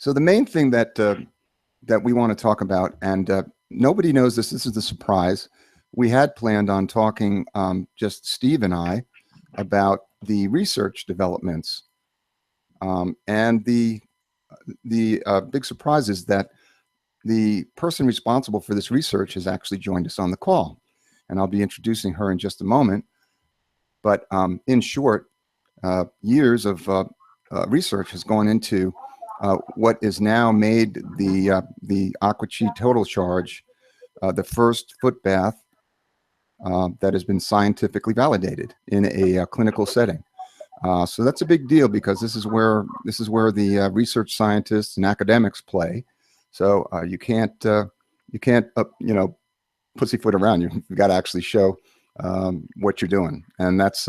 So the main thing that we want to talk about, and nobody knows this. This is the surprise. We had planned on talking, just Steve and I, about the research developments, and the big surprise is that the person responsible for this research has actually joined us on the call, and I'll be introducing her in just a moment. But in short, years of research has gone into what is now made the Aqua total charge, the first foot bath that has been scientifically validated in a clinical setting. So that's a big deal because this is where the research scientists and academics play. So you can't pussyfoot around. You've got to actually show what you're doing, and that's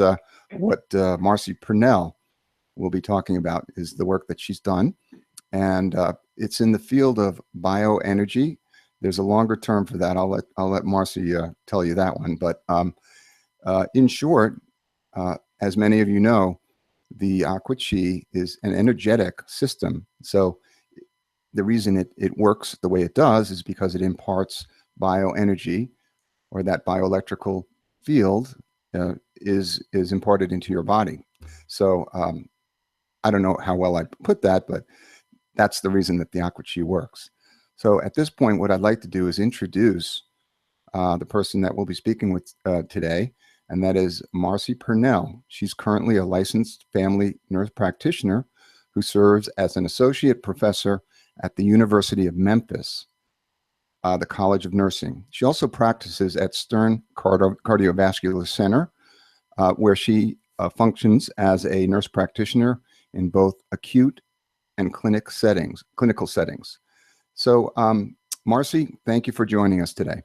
what Marcy Purnell will be talking about, is the work that she's done, and it's in the field of bioenergy. There's a longer term for that. I'll let Marcy tell you that one. But in short, as many of you know, the Aqua is an energetic system. So the reason it works the way it does is because it imparts bioenergy, or that bioelectrical field is imparted into your body. So I don't know how well I put that, but that's the reason that the Aqua works. So at this point, what I'd like to do is introduce the person that we'll be speaking with today, and that is Marcy Purnell. She's currently a licensed family nurse practitioner who serves as an associate professor at the University of Memphis, the College of Nursing. She also practices at Stern Cardiovascular Center, where she functions as a nurse practitioner in both acute and clinical settings. So, Marcy, thank you for joining us today.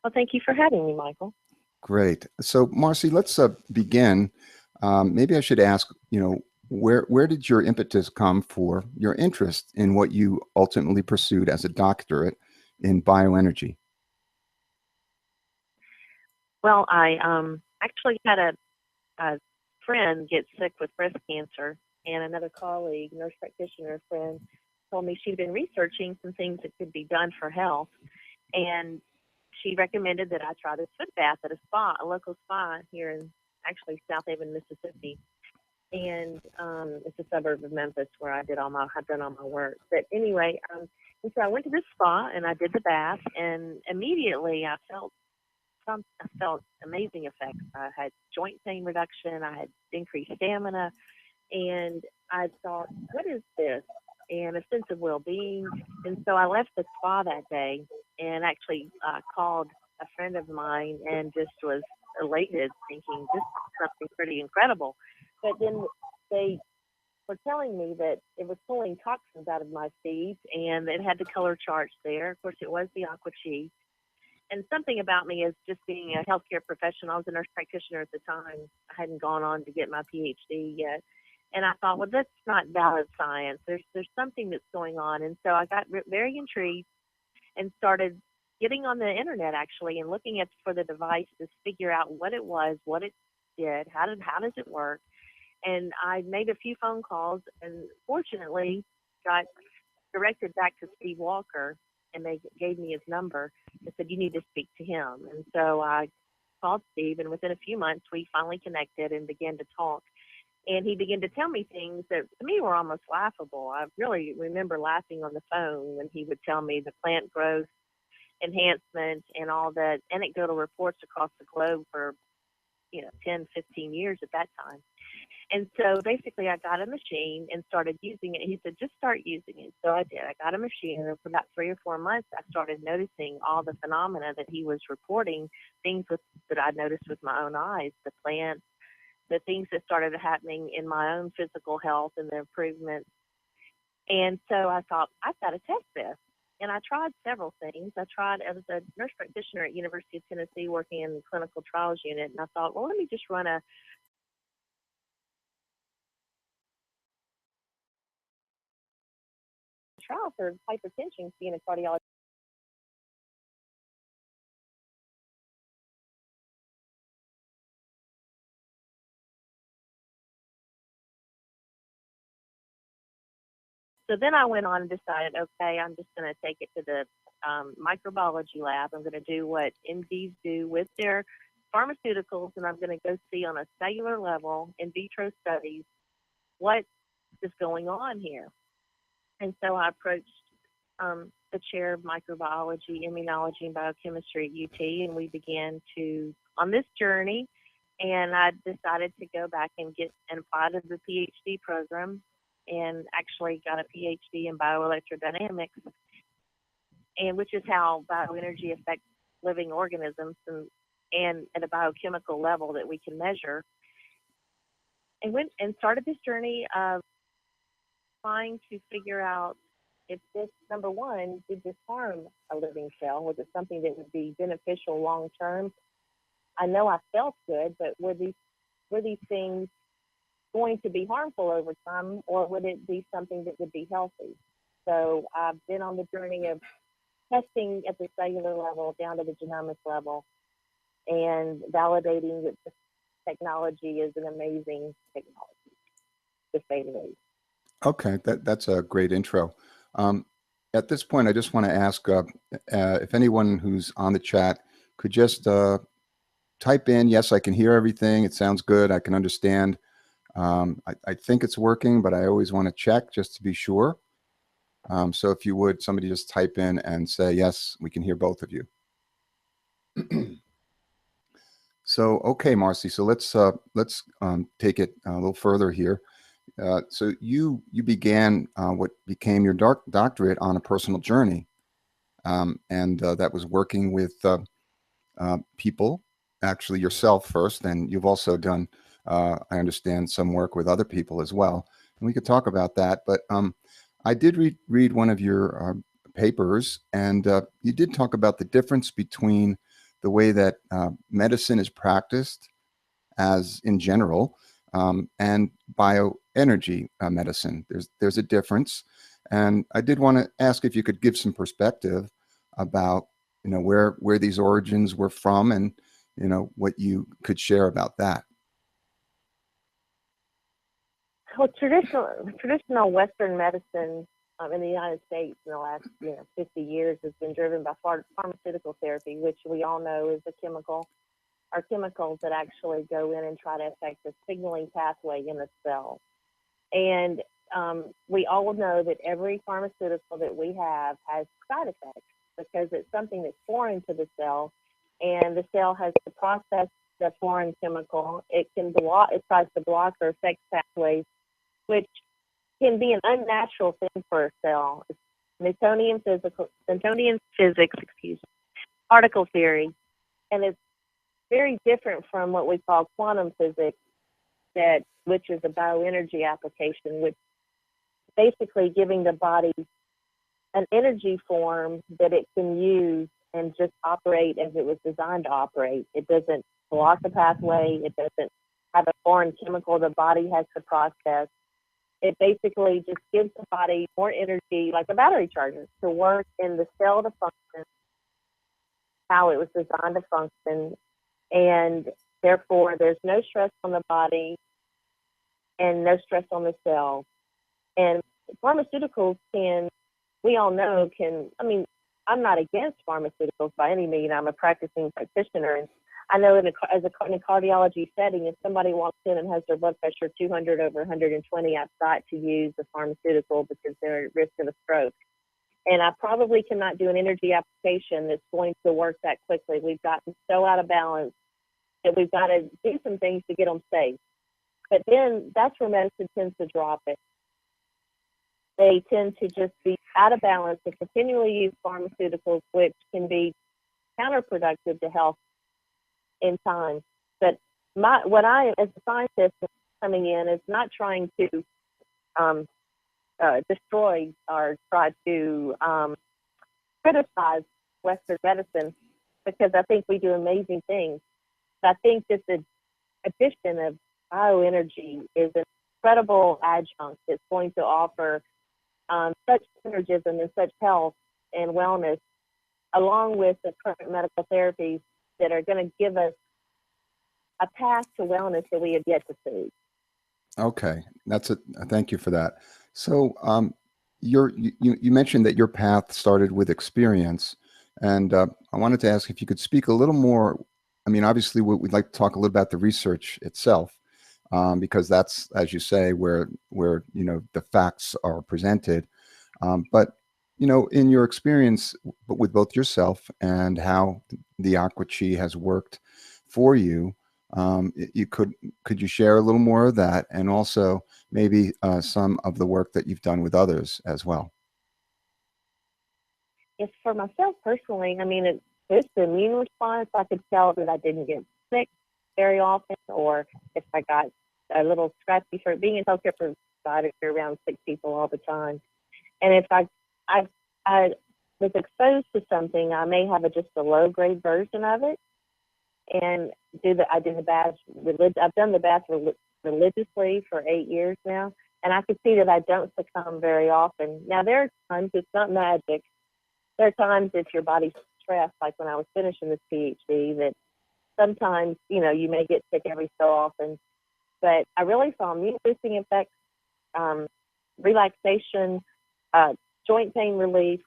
Well, thank you for having me, Michael. Great. So, Marcy, let's begin. Maybe I should ask, where did your impetus come for your interest in what you ultimately pursued as a doctorate in bioenergy? Well, I actually had a friend get sick with breast cancer, and another colleague, nurse practitioner friend, told me she'd been researching some things that could be done for health, and she recommended that I try this foot bath at a local spa here in actually South Haven, Mississippi. And it's a suburb of Memphis where I've done all my work. But anyway, and so I went to this spa and I did the bath, and immediately I felt amazing effects. I had joint pain reduction, I had increased stamina, and I thought, what is this? And a sense of well-being. And so I left the spa that day and actually called a friend of mine and just was elated, thinking this is something pretty incredible. But then they were telling me that it was pulling toxins out of my feet, and it had the color charts there. Of course, it was the Aqua. And something about me is just being a healthcare professional. I was a nurse practitioner at the time. I hadn't gone on to get my PhD yet. And I thought, well, that's not valid science. There's something that's going on. And so I got very intrigued and started getting on the internet, actually, and looking for the device to figure out what it was, what it did, how does it work. And I made a few phone calls and fortunately got directed back to Steve Walker, and they gave me his number and said, you need to speak to him. And so I called Steve, and within a few months, we finally connected and began to talk. And he began to tell me things that to me were almost laughable. I really remember laughing on the phone when he would tell me the plant growth enhancement and all the anecdotal reports across the globe for 10, 15 years at that time. And so basically I got a machine and started using it. He said, just start using it. So I did. I got a machine, and for about 3 or 4 months, I started noticing all the phenomena that he was reporting, things that I noticed with my own eyes, the plants, the things that started happening in my own physical health and the improvements. And so I thought, I've got to test this. And I tried several things. I was a nurse practitioner at University of Tennessee working in the clinical trials unit. And I thought, well, let me just run a trial for hypertension, being a cardiologist. So then I went on and decided, okay, I'm just going to take it to the microbiology lab. I'm going to do what MDs do with their pharmaceuticals, and I'm going to go see on a cellular level in vitro studies what is going on here. And so I approached the chair of microbiology, immunology, and biochemistry at UT, and we began on this journey. And I decided to go back and apply to the PhD program, and actually got a PhD in bioelectrodynamics, and which is how bioenergy affects living organisms and at a biochemical level that we can measure. And went and started this journey of trying to figure out if this, number one, did this harm a living cell? Was it something that would be beneficial long term? I know I felt good, but were these things going to be harmful over time, or would it be something that would be healthy? So I've been on the journey of testing at the cellular level down to the genomic level and validating that this technology is an amazing technology, to say the least. Okay, that's a great intro. At this point, I just want to ask if anyone who's on the chat could just type in, yes, I can hear everything. It sounds good. I can understand. I think it's working, but I always want to check just to be sure. So if you would, somebody just type in and say, yes, we can hear both of you. So, okay, Marcy, so let's take it a little further here. So you began what became your doctorate on a personal journey, and that was working with people, actually yourself first, and you've also done, I understand, some work with other people as well. And we could talk about that, but I did read one of your papers, and you did talk about the difference between the way that medicine is practiced as in general, and bioenergy medicine. There's a difference, and I did want to ask if you could give some perspective about where these origins were from, and what you could share about that. Well, traditional Western medicine in the United States in the last 50 years has been driven by pharmaceutical therapy, which we all know is are chemicals that actually go in and try to affect the signaling pathway in the cell. And we all know that every pharmaceutical that we have has side effects because it's something that's foreign to the cell, and the cell has to process the foreign chemical. It tries to block or affect pathways, which can be an unnatural thing for a cell. It's Newtonian physics, particle theory, and it's very different from what we call quantum physics, which is a bioenergy application, which basically giving the body an energy form that it can use and just operate as it was designed to operate. It doesn't block the pathway. It doesn't have a foreign chemical the body has to process. It basically just gives the body more energy, like a battery charger, to work in the cell to function how it was designed to function. And therefore, there's no stress on the body and no stress on the cell. And pharmaceuticals I'm not against pharmaceuticals by any means. I'm a practicing practitioner. And I know in a cardiology setting, if somebody walks in and has their blood pressure 200 over 120, I've got to use the pharmaceutical because they're at risk of a stroke. And I probably cannot do an energy application that's going to work that quickly. We've gotten so out of balance that we've got to do some things to get them safe. But then that's where medicine tends to drop it. They tend to just be out of balance and continually use pharmaceuticals, which can be counterproductive to health in time. But what I, as a scientist coming in, is not trying to destroy or try to criticize Western medicine, because I think we do amazing things. But I think that the addition of bioenergy is an incredible adjunct that's going to offer such synergism and such health and wellness, along with the current medical therapies that are going to give us a path to wellness that we have yet to see. Okay, thank you for that. So you mentioned that your path started with experience, and I wanted to ask if you could speak a little more. I mean, obviously, we'd like to talk a little about the research itself, because that's, as you say, where the facts are presented. But in your experience, but with both yourself and how the Aqua has worked for you, you could you share a little more of that, and also maybe some of the work that you've done with others as well? Yes, for myself personally, I mean, it's the immune response. I could tell that I didn't get sick very often, or if I got a little scratchy. For being a healthcare provider, you're around sick people all the time. And if I, I was exposed to something, I may have just a low grade version of it, and I did the bath. I've done the bath religiously for 8 years now, and I can see that I don't succumb very often. Now there are times it's not magic. There are times if your body's stressed, like when I was finishing this PhD, that sometimes you may get sick every so often. But I really saw immune boosting effects, relaxation, joint pain relief,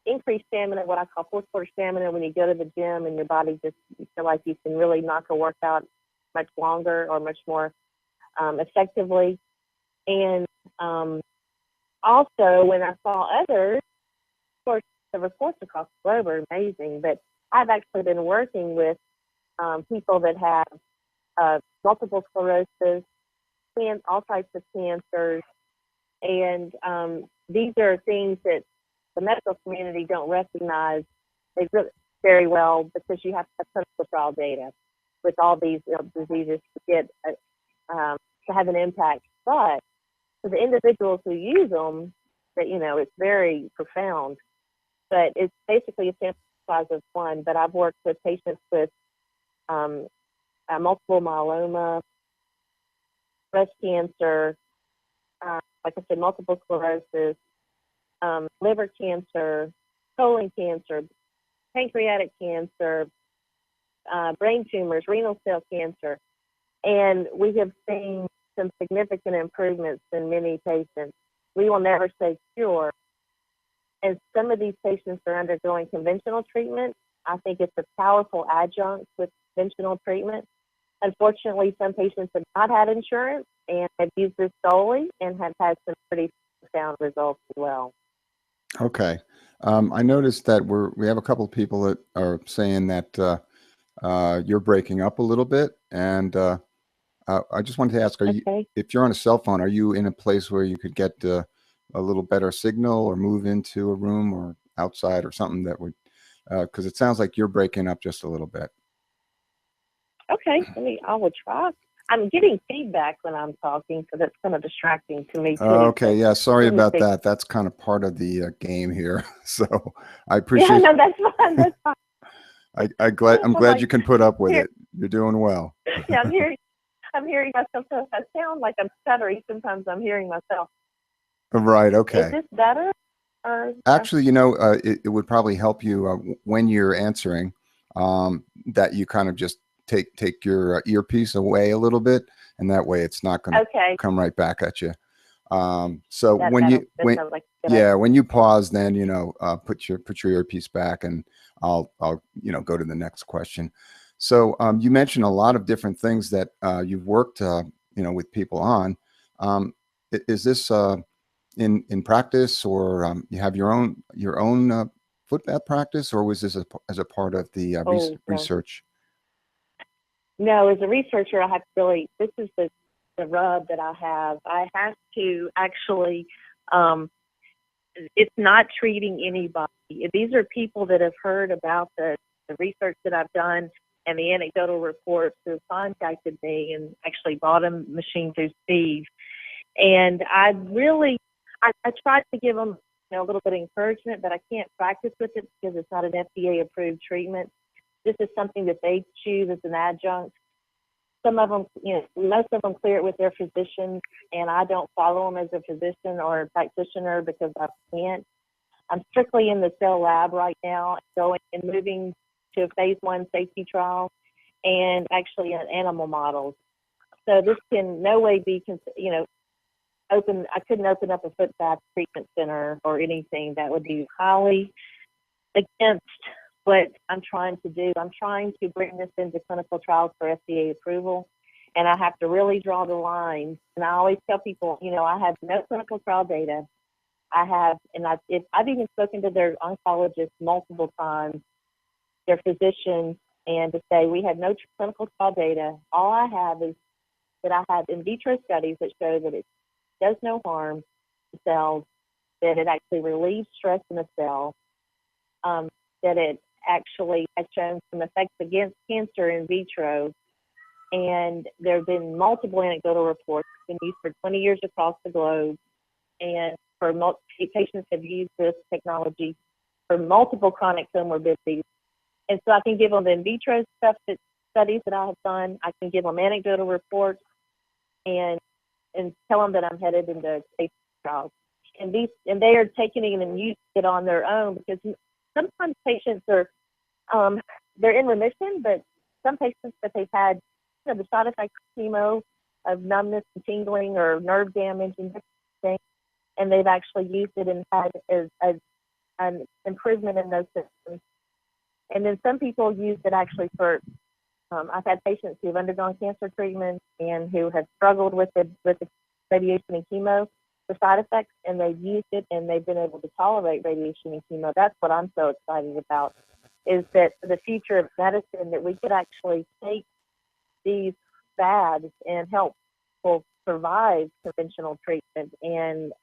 increased stamina, what I call fourth quarter stamina, when you go to the gym and your body you feel like you can really knock a workout much longer or much more effectively. And also when I saw others, of course, the reports across the globe are amazing, but I've actually been working with people that have multiple sclerosis, all types of cancers, and these are things that the medical community don't recognize very well, because you have to have clinical trial data with all these diseases to get to have an impact. But for the individuals who use them, that it's very profound. But it's basically a sample size of one. But I've worked with patients with multiple myeloma, breast cancer, like I said, multiple sclerosis, liver cancer, colon cancer, pancreatic cancer, brain tumors, renal cell cancer. And we have seen some significant improvements in many patients. We will never say cure. And some of these patients are undergoing conventional treatment. I think it's a powerful adjunct with conventional treatment. Unfortunately, some patients have not had insurance and have used this solely and have had some pretty profound results as well. Okay. I noticed that we have a couple of people that are saying that you're breaking up a little bit, and I just wanted to ask: Okay. if you're on a cell phone, are you in a place where you could get a little better signal, or move into a room or outside or something that would? Because it sounds like you're breaking up just a little bit. Okay. I will try. I'm getting feedback when I'm talking, so that's kind of distracting to me too. Okay, yeah, sorry about that. That's kind of part of the game here. So I appreciate. Yeah, no, that's fine. That's fine. I'm glad you can put up with it. You're doing well. Yeah, I'm hearing myself. So if I sound like I'm stuttering, sometimes I'm hearing myself. Right. Okay. Is this better? Actually, it would probably help you when you're answering, that you kind of just take your earpiece away a little bit, and that way it's not going to come right back at you. So when you pause, then put your earpiece back, and I'll go to the next question. So you mentioned a lot of different things that you've worked with people on. Is this in practice, or you have your own foot bath practice, or was this as a part of the research? No, as a researcher, I have to really. This is the rub that I have. I have to actually. It's not treating anybody. These are people that have heard about the research that I've done and the anecdotal reports, who contacted me and actually bought a machine through Steve. And I tried to give them a little bit of encouragement, but I can't practice with it because it's not an FDA approved treatment. This is something that they choose as an adjunct. Some of them, most of them clear it with their physicians, and I don't follow them as a physician or a practitioner because I can't. I'm strictly in the cell lab right now, going and moving to a phase 1 safety trial, and actually in animal models. So this can no way be, I couldn't open up a foot bath treatment center or anything. That would be highly against what I'm trying to do. I'm trying to bring this into clinical trials for FDA approval, and I have to really draw the line. And I always tell people, I have no clinical trial data. I've even spoken to their oncologists multiple times, their physicians, and to say we have no clinical trial data. All I have is that I have in vitro studies that show that it does no harm to cells, that it actually relieves stress in the cell, that it actually has shown some effects against cancer in vitro. And there have been multiple anecdotal reports. It's been used for 20 years across the globe. And patients have used this technology for multiple chronic comorbidities. And so I can give them the in vitro studies that I have done. I can give them anecdotal reports and tell them that I'm headed into safety trials. And they are taking it and using it on their own, because sometimes patients are they're in remission, but some patients that they've had the side effects of chemo, of numbness and tingling or nerve damage and different things, and they've actually used it and had an improvement in those symptoms. And then some people use it actually for I've had patients who've undergone cancer treatment and who have struggled with the radiation and chemo, the side effects, and they've used it and they've been able to tolerate radiation and chemo. That's what I'm so excited about, is that for the future of medicine, that we could actually take these baths and help people survive conventional treatment and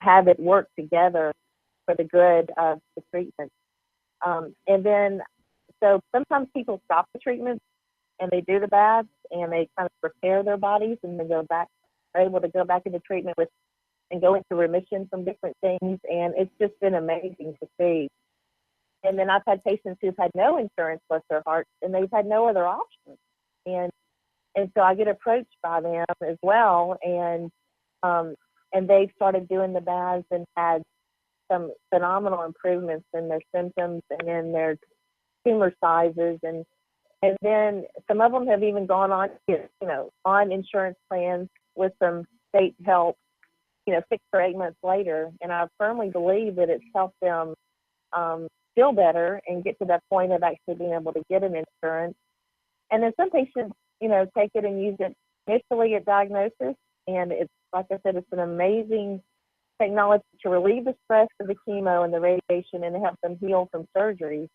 have it work together for the good of the treatment. And then, so sometimes people stop the treatment and they do the baths and they kind of prepare their bodies, and then are able to go back into treatment and go into remission from different things. And it's just been amazing to see. And then I've had patients who've had no insurance, bless their hearts, and they've had no other options. And so I get approached by them as well, and they've started doing the baths and had some phenomenal improvements in their symptoms and in their tumor sizes, and then some of them have even gone on, on insurance plans with some state help, 6 or 8 months later. And I firmly believe that it's helped them feel better and get to that point of actually being able to get an insurance. And then some patients, take it and use it initially at diagnosis, and it's, like I said, it's an amazing technology to relieve the stress of the chemo and the radiation and to help them heal from surgery.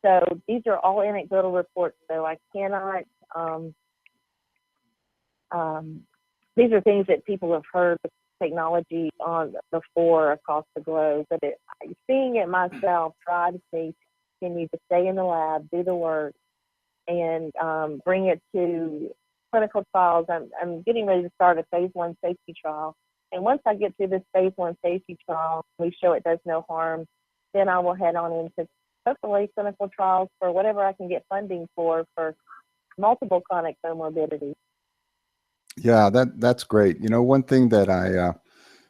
So these are all anecdotal reports, so I cannot, these are things that people have heard the technology on before across the globe, but seeing it myself drives me to continue to stay in the lab, do the work, and bring it to clinical trials. I'm getting ready to start a phase 1 safety trial. And once I get through this phase 1 safety trial, we show it does no harm, then I will head on into hopefully clinical trials for whatever I can get funding for multiple chronic comorbidities. Yeah, that's great. One thing that I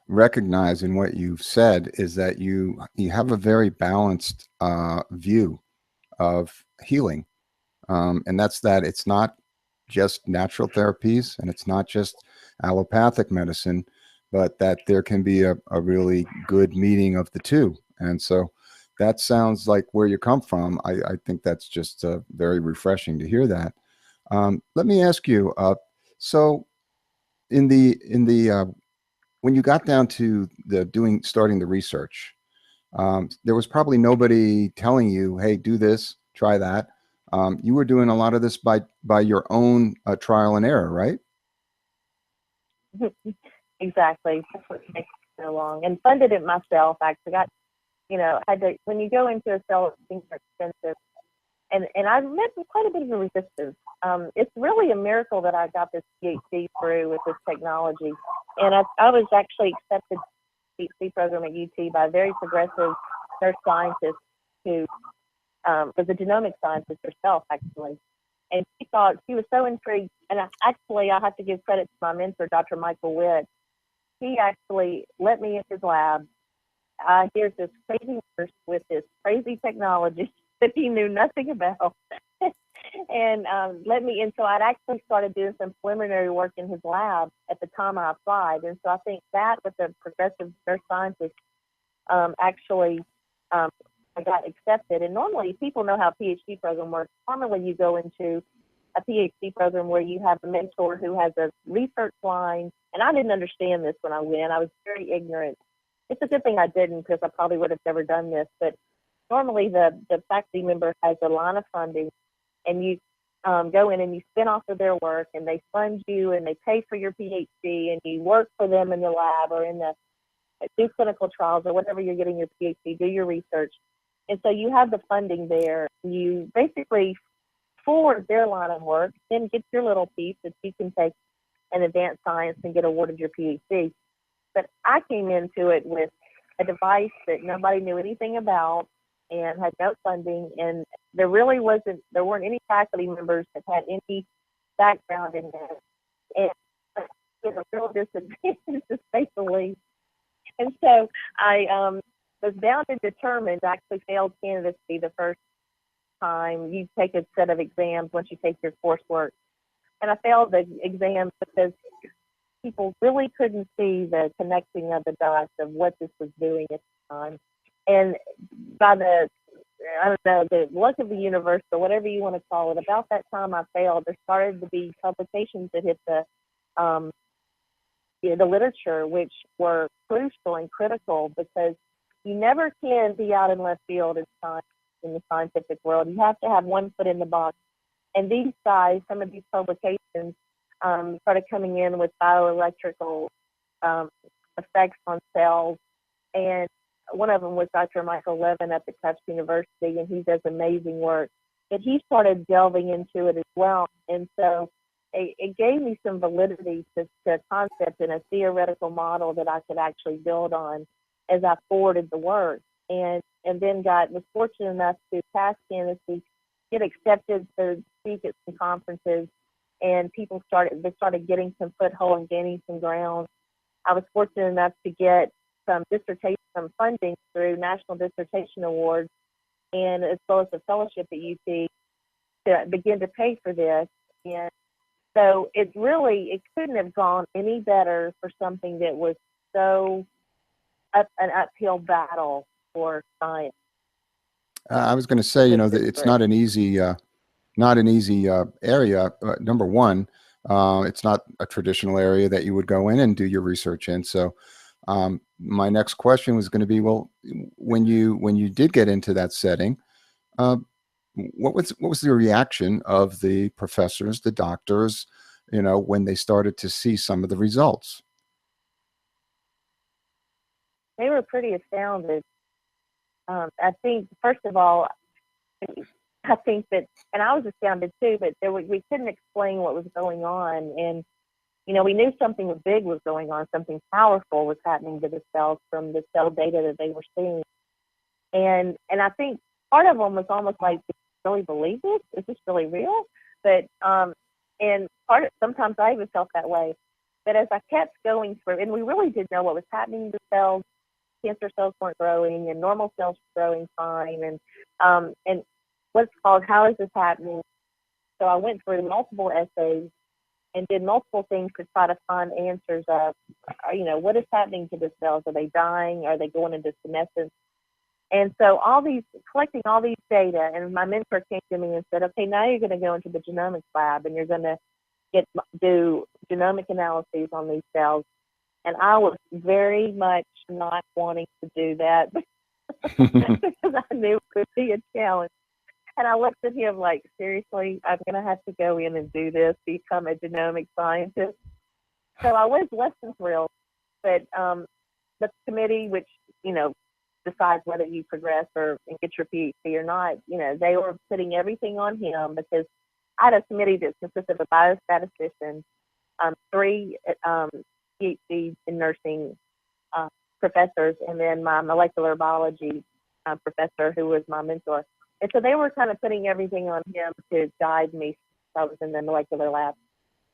recognize in what you've said is that you have a very balanced view of healing, and that's that it's not just natural therapies and it's not just allopathic medicine, but that there can be a really good meeting of the two. And so that sounds like where you come from. I think that's just very refreshing to hear that. Let me ask you, so in the when you got down to starting the research, there was probably nobody telling you, hey, do this, try that. You were doing a lot of this by your own trial and error, right? Exactly. That's what makes it so long. And funded it myself. I got, had to, when you go into a cell, things are expensive. And I met with quite a bit of a resistance. It's really a miracle that I got this PhD through with this technology. And I was actually accepted to the PhD program at UT by a very progressive nurse scientist who was a genomic scientist herself, actually. And she was so intrigued. And I have to give credit to my mentor, Dr. Michael Witt. He actually let me in his lab. Here's this crazy nurse with this crazy technology that he knew nothing about. and and so I'd actually started doing some preliminary work in his lab at the time I applied. And so I think that with the progressive nurse scientist, actually, I got accepted. And normally people know how a PhD program works. Normally you go into a PhD program where you have a mentor who has a research line. And I didn't understand this when I went. I was very ignorant. It's a good thing I didn't, because I probably would have never done this. But normally the faculty member has a line of funding, and you go in and you spin off of their work, and they fund you and they pay for your PhD, and you work for them in the lab or in the do clinical trials or whatever you're getting your PhD, do your research. And so you have the funding there. You basically forward their line of work, then get your little piece that you can take in advanced science and get awarded your PhD. But I came into it with a device that nobody knew anything about and had no funding, and there weren't any faculty members that had any background in this. And it was a real disadvantage, to say the least. And so I was bound and determined. I actually failed candidacy the first time. You take a set of exams once you take your coursework. And I failed the exams because people really couldn't see the connecting of the dots of what this was doing at the time. And by the luck of the universe, or whatever you want to call it, about that time I failed, there started to be publications that hit the literature, which were crucial and critical, because you never can be out in left field in science, in the scientific world. You have to have one foot in the box. And these guys, some of these publications, started coming in with bioelectrical effects on cells. And one of them was Dr. Michael Levin at the Tufts University, and he does amazing work. But he started delving into it as well. And so it gave me some validity to concept and a theoretical model that I could actually build on as I forwarded the work. And then was fortunate enough to pass candidacy, get accepted to speak at some conferences, and they started getting some foothold and gaining some ground. I was fortunate enough to get some funding through National Dissertation Awards, and as well as a fellowship at UT to begin to pay for this. And so it couldn't have gone any better for something that was so an uphill battle for science. I was going to say, that it's not an easy area. Number one, it's not a traditional area that you would go in and do your research in. So my next question was going to be, well, when you did get into that setting, what was the reaction of the professors, the doctors, when they started to see some of the results? They were pretty astounded. I think, first of all, I think that, and I was astounded too, but we couldn't explain what was going on. And, we knew something big was going on, something powerful was happening to the cells from the cell data that they were seeing. And I think part of them was almost like, do you really believe this? Is this really real? But, and sometimes I even felt that way. But as I kept going through, and we really didn't know what was happening to cells, cancer cells weren't growing and normal cells were growing fine. And what's called, how is this happening? So I went through multiple essays and did multiple things to try to find answers of, what is happening to the cells? Are they dying? Are they going into senescence? And so collecting all these data, and my mentor came to me and said, okay, now you're going to go into the genomics lab and you're going to do genomic analyses on these cells. And I was very much not wanting to do that because I knew it could be a challenge. And I looked at him like, seriously, I'm going to have to go in and do this, become a genomic scientist. So I was less than thrilled. But the committee, which, decides whether you progress and get your PhD or not, they were putting everything on him, because I had a committee that consisted of a biostatistician, 3 PhD in nursing professors, and then my molecular biology professor, who was my mentor. And so they were kind of putting everything on him to guide me since I was in the molecular lab.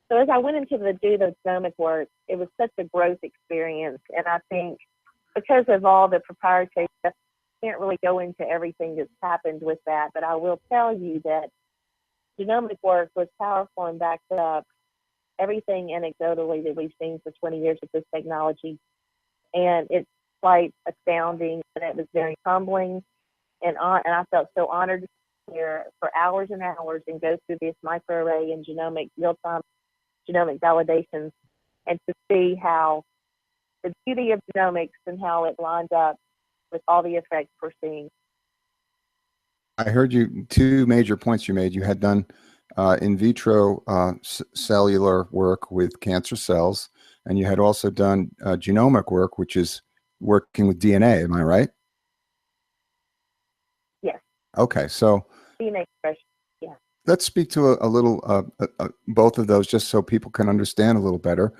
So as I went into the genomic work, it was such a growth experience. And I think because of all the proprietary stuff, I can't really go into everything that's happened with that. But I will tell you that genomic work was powerful and backed up everything anecdotally that we've seen for 20 years with this technology. And it's quite astounding, and it was very humbling. And I felt so honored to be here for hours and hours and go through this microarray and genomic real-time genomic validations, and to see how the beauty of genomics and how it lines up with all the effects we're seeing. I heard you, two major points you made. You had done in vitro cellular work with cancer cells, and you had also done genomic work, which is working with DNA. Am I right? Yes. Okay, so DNA expression. Yeah. let's speak to a little both of those, just so people can understand a little better.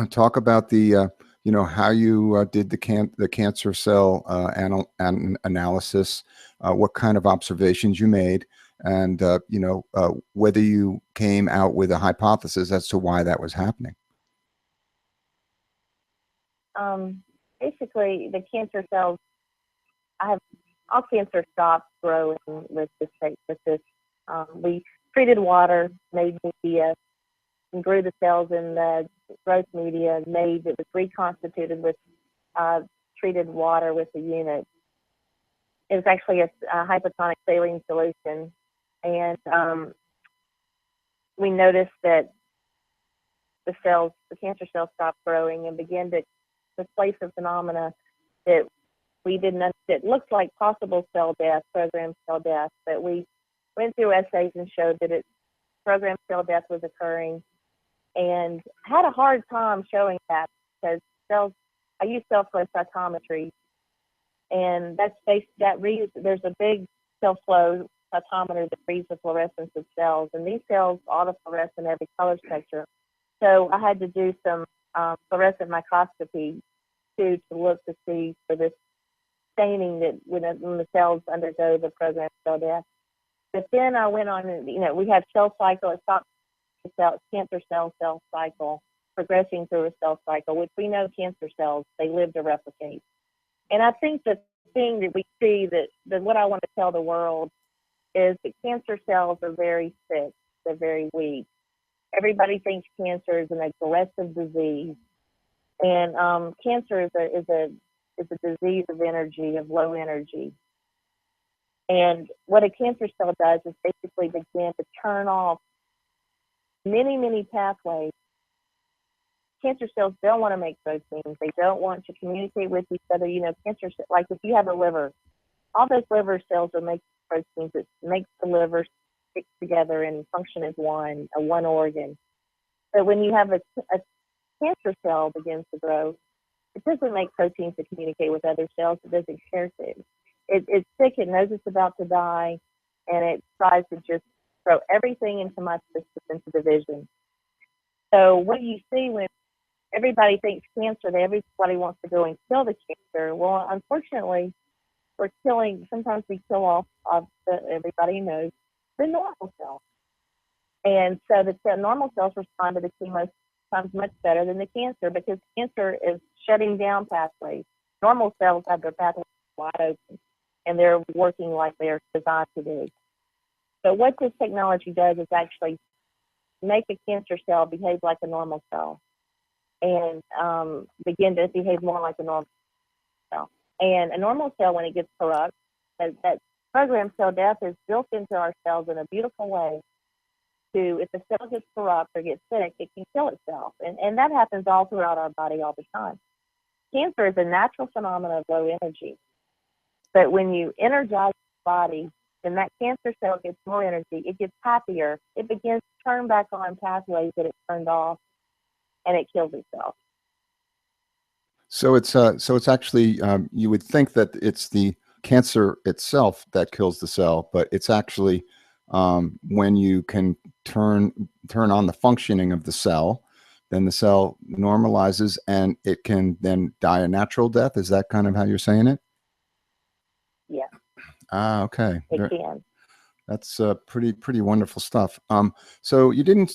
Talk about the how you did the cancer cell analysis, what kind of observations you made, and whether you came out with a hypothesis as to why that was happening. Basically, the cancer cells. All cancer stopped growing with this. We treated water, made media, and grew the cells in the growth media, made it was reconstituted with treated water with the unit. It was actually a hypotonic saline solution, and we noticed that the cancer cells stopped growing and began to displace a phenomena that we didn't understand. It looked like possible cell death, programmed cell death, but we went through assays and showed that programmed cell death was occurring, and had a hard time showing that because I use cell flow cytometry, and there's a big cell flow cytometer that reads the fluorescence of cells, and these cells autofluoresce in every color spectrum. So I had to do some fluorescent microscopy to look to see for this staining that when the cells undergo the programmed cell death. But then I went on, and we have cell cycle. It stops the cancer cell cycle, progressing through a cell cycle, which we know cancer cells, they live to replicate. And I think the thing that we see that what I want to tell the world is that cancer cells are very sick. They're very weak. Everybody thinks cancer is an aggressive disease, and cancer is a disease of energy, of low energy. And what a cancer cell does is basically begin to turn off many, many pathways. Cancer cells don't want to make proteins. They don't want to communicate with each other. Cancer, like if you have a liver, all those liver cells are making proteins that makes the liver stick together and function as one organ. But when you have a cancer cell begins to grow, it doesn't make proteins to communicate with other cells. It doesn't share things. It's sick. It knows it's about to die, and it tries to just throw everything into my system, into division. So what do you see when everybody thinks cancer, that everybody wants to go and kill the cancer? Well, unfortunately, sometimes we kill off everybody knows the normal cells. And so the normal cells respond to the chemo sometimes much better than the cancer, because cancer is shutting down pathways. Normal cells have their pathways wide open, and they're working like they're designed to do. So what this technology does is actually make a cancer cell behave like a normal cell, and begin to behave more like a normal cell. And a normal cell, when it gets corrupt, that programmed cell death is built into our cells in a beautiful way. If the cell gets corrupt or gets sick, it can kill itself. And that happens all throughout our body all the time. Cancer is a natural phenomenon of low energy. But when you energize the body, then that cancer cell gets more energy. It gets happier. It begins to turn back on pathways that it turned off, and it kills itself. So it's actually you would think that it's the cancer itself that kills the cell, but it's actually when you can turn on the functioning of the cell, then the cell normalizes and it can then die a natural death. Is that kind of how you're saying it? Yeah. Okay. It can. That's pretty wonderful stuff. So you didn't,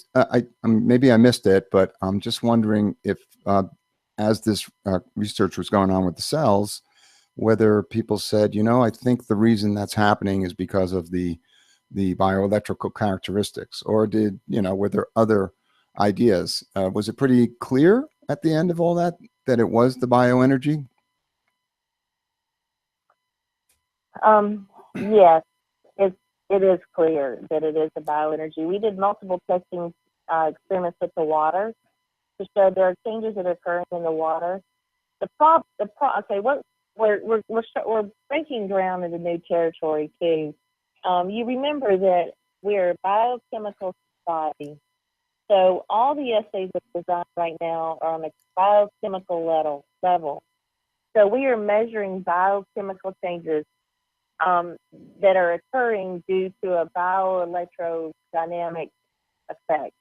maybe I missed it, but I'm just wondering if, as this research was going on with the cells, whether people said, I think the reason that's happening is because of the the bioelectrical characteristics, or were there other ideas? Was it pretty clear at the end of all that it was the bioenergy? Yes, it is clear that it is a bioenergy. We did multiple testing experiments with the water to show there are changes that are occurring in the water. Okay, we're breaking ground into new territory too. You remember that we're a biochemical society, so all the essays that are designed right now are on a biochemical level. So we are measuring biochemical changes that are occurring due to a bioelectrodynamic effect.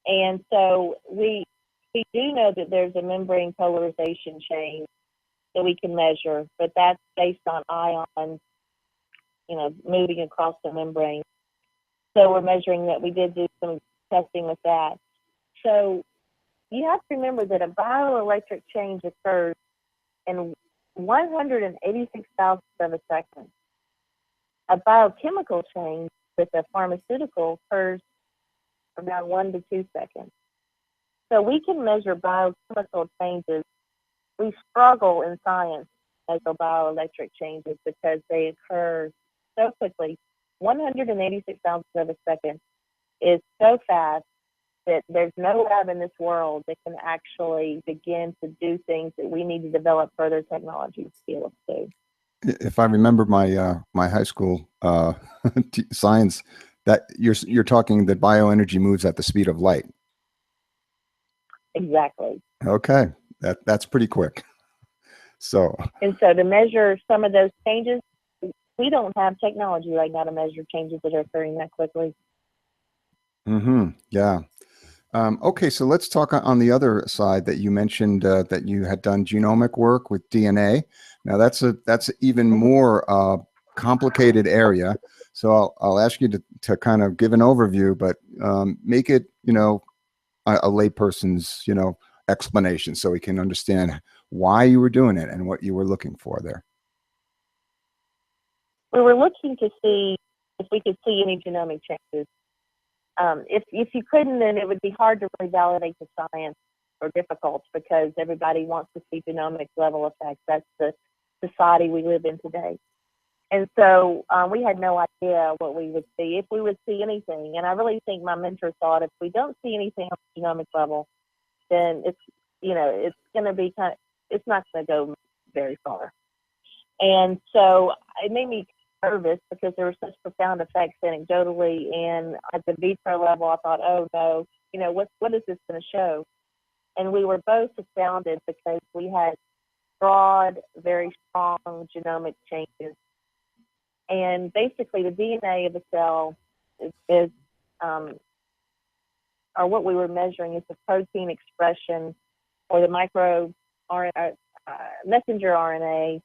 And so we do know that there's a membrane polarization change that we can measure, but that's based on ions, moving across the membrane. So we're measuring that. We did do some testing with that. So you have to remember that a bioelectric change occurs in 186 thousandths of a second. A biochemical change with a pharmaceutical occurs around 1 to 2 seconds. So we can measure biochemical changes. We struggle in science to measure bioelectric changes because they occur so quickly. 186 thousandths of a second is so fast that there's no lab in this world that can actually begin to do things that we need to develop further technologies to be able to do. If I remember my my high school science, that you're talking that bioenergy moves at the speed of light. Exactly. Okay, that's pretty quick. So to measure some of those changes, we don't have technology right now to measure changes that are occurring that quickly. Yeah. Okay, so let's talk on the other side that you mentioned that you had done genomic work with DNA. Now that's even more complicated area. So I'll ask you to kind of give an overview, but make it a layperson's explanation so we can understand why you were doing it and what you were looking for there. We were looking to see if we could see any genomic changes. If you couldn't, then it would be hard to really validate the science, or difficult, because everybody wants to see genomic level effects. That's the society we live in today. And so we had no idea what we would see, if we would see anything. And I really think my mentor thought if we don't see anything on the genomic level, then it's going to be it's not going to go very far. And so it made me nervous because there were such profound effects anecdotally, and at the vitro level, I thought, oh no, what is this going to show? And we were both astounded because we had broad, very strong genomic changes. And basically, the DNA of a cell or what we were measuring is the protein expression, or the messenger RNA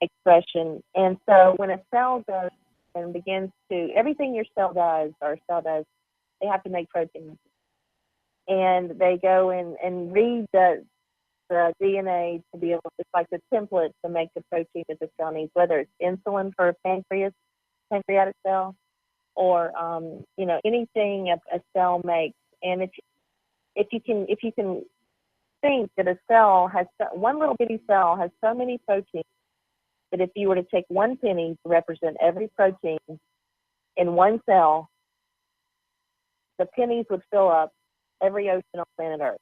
expression. And so when a cell goes and begins to, everything your cell does, or a cell does, they have to make proteins. And they go and read the DNA to be able to, it's like the template to make the protein that the cell needs, whether it's insulin for a pancreatic cell, or anything a cell makes. And if you can think that a cell has, one little bitty cell has so many proteins, that if you were to take one penny to represent every protein in one cell, the pennies would fill up every ocean on planet Earth.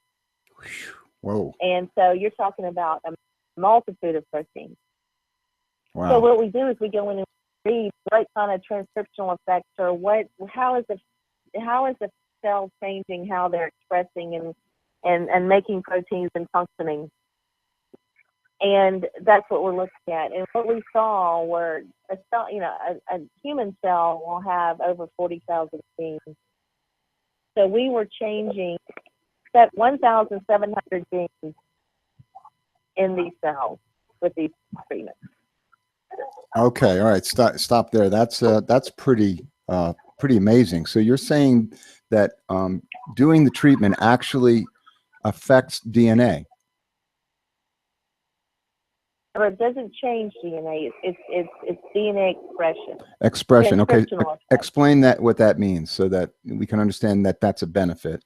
Whoa. And so you're talking about a multitude of proteins. Wow. So what we do is we go in and read what kind of transcriptional effects, or how is the cell changing, how they're expressing and making proteins and functioning. And that's what we're looking at. And what we saw were a cell, a human cell will have over 40,000 genes. So we were changing 1,700 genes in these cells with these treatments. Okay, all right, stop there. That's pretty amazing. So you're saying that doing the treatment actually affects DNA? Or it doesn't change DNA. It's DNA expression. Expression. Okay. Transcriptional effect. Explain that, what that means, so that we can understand that that's a benefit.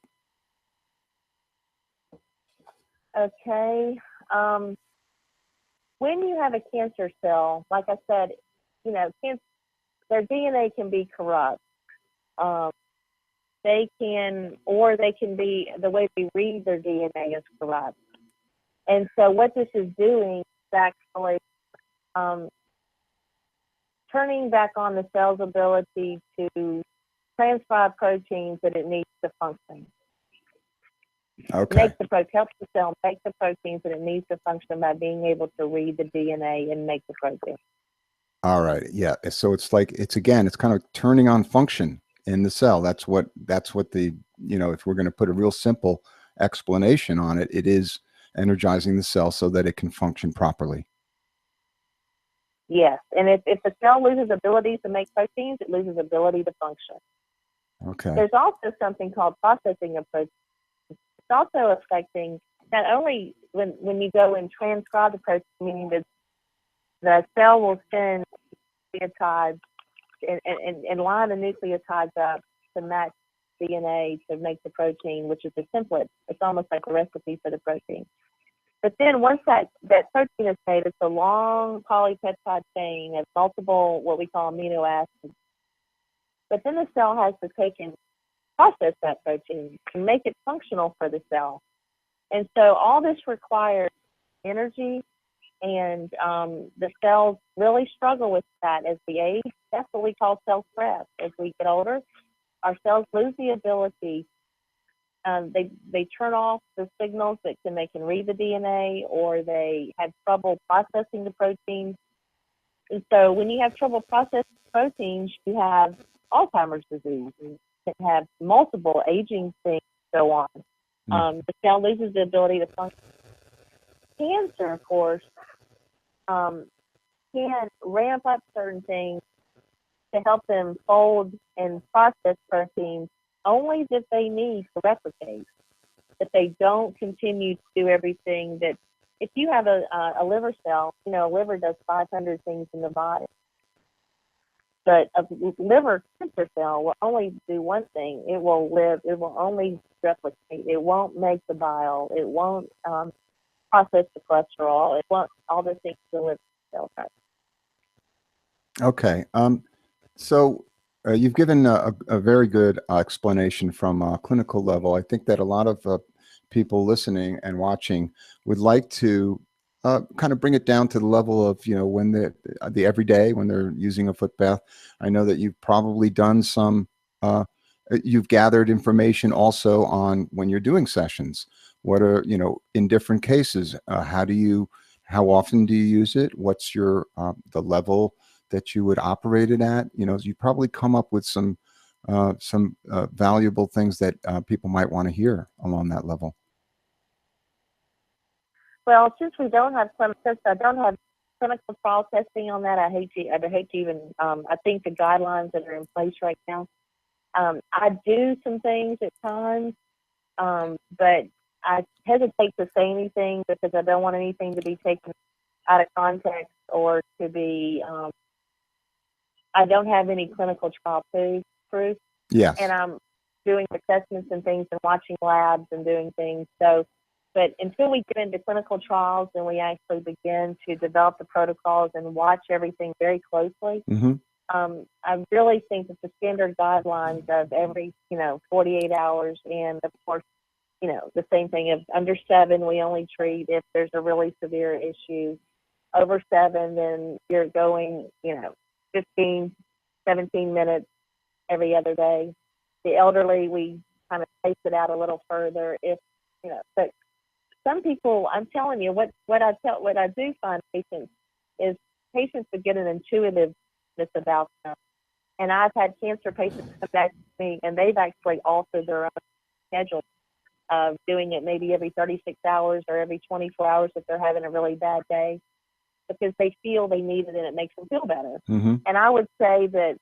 Okay. When you have a cancer cell, like I said, you know, their DNA can be corrupt. They can be, the way they read their DNA is corrupt. And so what this is doing is actually turning back on the cell's ability to transcribe proteins that it needs to function. Okay. Help the cell make the proteins that it needs to function by being able to read the DNA and make the protein. All right. Yeah. So it's like, it's kind of turning on function in the cell. That's what the, if we're going to put a real simple explanation on it, it is energizing the cell so that it can function properly. Yes. And if the cell loses ability to make proteins, it loses ability to function. Okay. There's also something called processing of proteins. It's also affecting not only when you go and transcribe the protein, meaning that the cell will send nucleotides and line the nucleotides up to match DNA to make the protein, which is a template. It's almost like a recipe for the protein. But then once that protein is made, it's a long polypeptide chain of multiple what we call amino acids. But then the cell has to take and process that protein and make it functional for the cell. And so all this requires energy, and the cells really struggle with that as we age. That's what we call cell stress. As we get older, our cells lose the ability. They turn off the signals that they can read the DNA, or they have trouble processing the proteins. And so when you have trouble processing proteins, you have Alzheimer's disease, and can have multiple aging things go on. The cell loses the ability to function. Cancer, of course, can ramp up certain things to help them fold and process proteins only that they need to replicate, that they don't continue to do everything that, if you have a liver cell, a liver does 500 things in the body. But a liver cancer cell will only do one thing. It will only replicate. It won't make the bile. It won't process the cholesterol. It won't all the things the liver cell does. Okay. So you've given a very good explanation from a clinical level. I think that a lot of people listening and watching would like to kind of bring it down to the level of, when the everyday, when they're using a foot bath. I know that you've probably done some, you've gathered information also on when you're doing sessions. What are, in different cases, how often do you use it? What's your, the level that you would operate it at? You probably come up with some valuable things that people might want to hear along that level. Well, since I don't have clinical trial testing on that, I hate to even, I think the guidelines that are in place right now, I do some things at times, but I hesitate to say anything because I don't want anything to be taken out of context or to be, I don't have any clinical trial proof. Yes. And I'm doing assessments and things and watching labs and doing things. So, but until we get into clinical trials and we actually begin to develop the protocols and watch everything very closely, I really think that the standard guidelines of every, 48 hours, and of course, the same thing of under 7, we only treat if there's a really severe issue. Over 7, then you're going, 15, 17 minutes every other day. The elderly, we kind of space it out a little further. But some people, I'm telling you, what I do find patients is patients would get an intuitiveness about them. And I've had cancer patients come back to me, and they've actually altered their own schedule of doing it maybe every 36 hours or every 24 hours if they're having a really bad day, because they feel they need it and it makes them feel better. And I would say that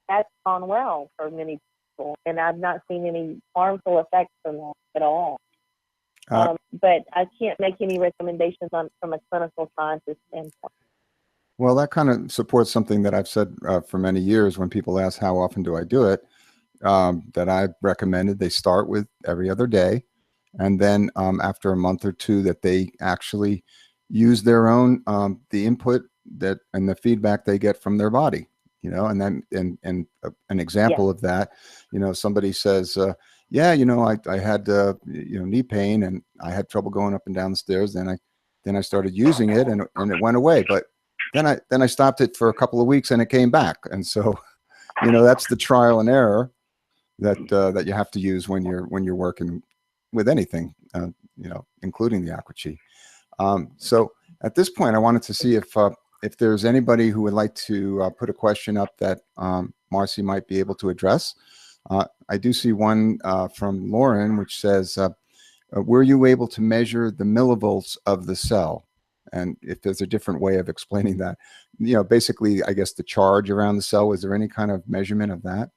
that's gone well for many people, and I've not seen any harmful effects from that at all. But I can't make any recommendations from a clinical scientist standpoint. Well, that kind of supports something that I've said for many years when people ask how often do I do it, that I've recommended they start with every other day. And then after a month or two that they actually use their own, the input that and the feedback they get from their body, and then an example of that, somebody says, yeah, I had, knee pain and I had trouble going up and down the stairs. Then I started using it and it went away. But then I stopped it for a couple of weeks and it came back. And so, that's the trial and error that you have to use when you're working with anything, including the Aqua. So at this point, I wanted to see if there's anybody who would like to put a question up that Marcy might be able to address. I do see one from Lauren, which says, were you able to measure the millivolts of the cell? And if there's a different way of explaining that, basically, I guess the charge around the cell, was there any kind of measurement of that?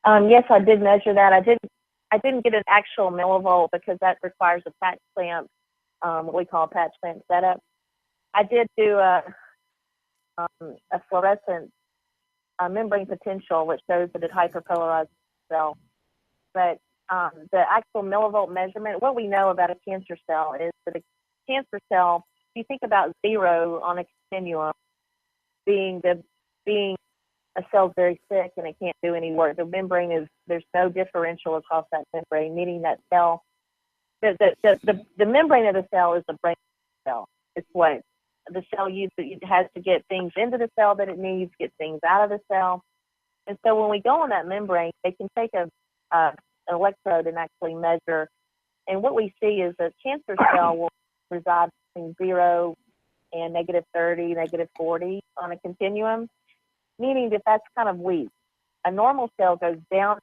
Yes, I did measure that. I didn't get an actual millivolt because that requires a patch clamp, what we call a patch clamp setup. I did do a fluorescent membrane potential, which shows that it hyperpolarizes the cell. But the actual millivolt measurement, what we know about a cancer cell is that a cancer cell, if you think about 0 on a continuum, being a cell's very sick and it can't do any work. The membrane there's no differential across that membrane, meaning that cell, the membrane of the cell is the brain cell. It's what the cell uses. It has to get things into the cell that it needs, get things out of the cell. And so when we go on that membrane, they can take an electrode and actually measure. And what we see is a cancer cell will reside between 0 and -30, -40 on a continuum, meaning that that's kind of weak. A normal cell goes down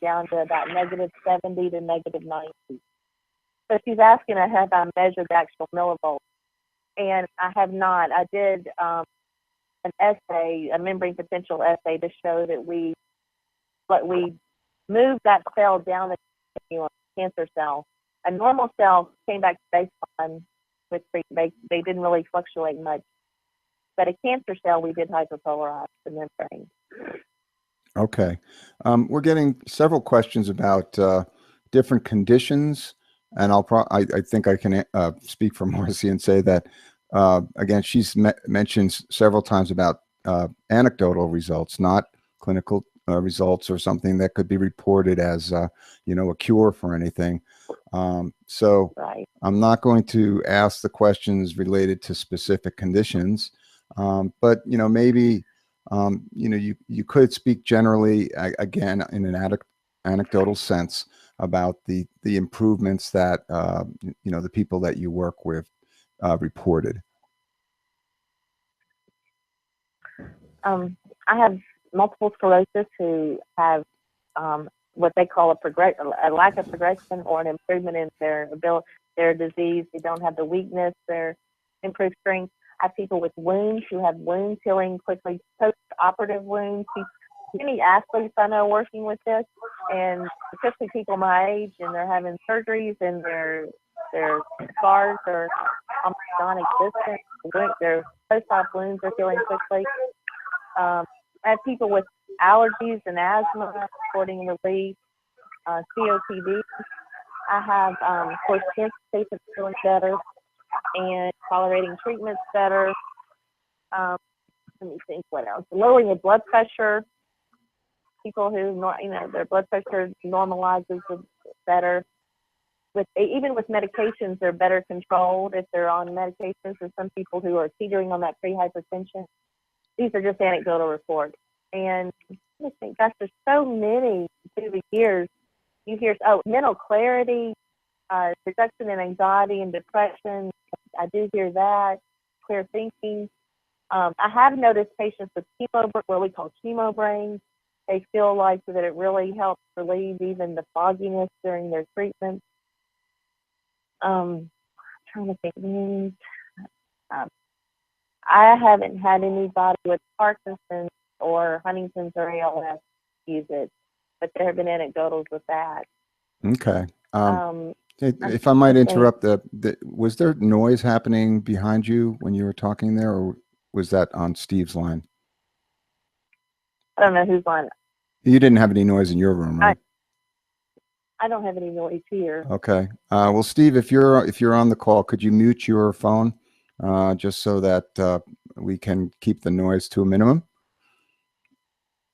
down to about -70 to -90. So she's asking, have I measured the actual millivolts? And I have not. I did an assay, a membrane potential assay, to show that we moved that cell down the continuum, cancer cell. A normal cell came back to baseline with they didn't really fluctuate much. But a cancer cell, we did hyperpolarize the membrane. Okay. We're getting several questions about different conditions, and I think I can speak for Marcy and say that, again, she's mentioned several times about anecdotal results, not clinical results or something that could be reported as, a cure for anything. So right. I'm not going to ask the questions related to specific conditions. But maybe you could speak generally, again, in an anecdotal sense, about the improvements that the people that you work with reported. I have multiple sclerosis who have what they call a lack of progression or an improvement in their disease. They don't have the weakness, their improved strength. I have people with wounds who have wounds healing quickly, post-operative wounds. Many athletes I know working with this, and especially people my age, and they're having surgeries and their scars are almost non-existent. Their post-op wounds are healing quickly. I have people with allergies and asthma reporting relief, COPD. I have, of course, cancer patients feeling better and tolerating treatments better. Let me think what else. Lowering of blood pressure. People who, their blood pressure normalizes better. Even with medications, they're better controlled if they're on medications. There's some people who are teetering on that pre-hypertension. These are just anecdotal reports. And I think, gosh, there's so many through the years. You hear, mental clarity, reduction in anxiety and depression. I do hear that, clear thinking. I have noticed patients with what we call chemo brains. They feel like that it really helps relieve even the fogginess during their treatment. I'm trying to think. I haven't had anybody with Parkinson's or Huntington's or ALS use it, but there have been anecdotals with that. Okay. Um, I'm If I might trying to think. interrupt, was there noise happening behind you when you were talking there, or was that on Steve's line? I don't know who's on. You didn't have any noise in your room, I right? I don't have any noise here. Okay. Well, Steve, if you're on the call, could you mute your phone, just so that we can keep the noise to a minimum?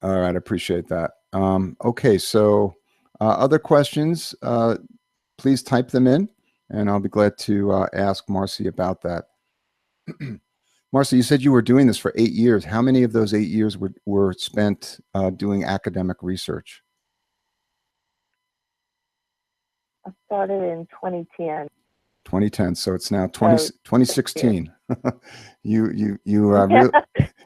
All right, I appreciate that. Okay, so other questions, please type them in, and I'll be glad to ask Marcy about that. Marcy, you said you were doing this for 8 years. How many of those 8 years were spent doing academic research? I started in 2010. 2010. So it's now So 2016. You yeah,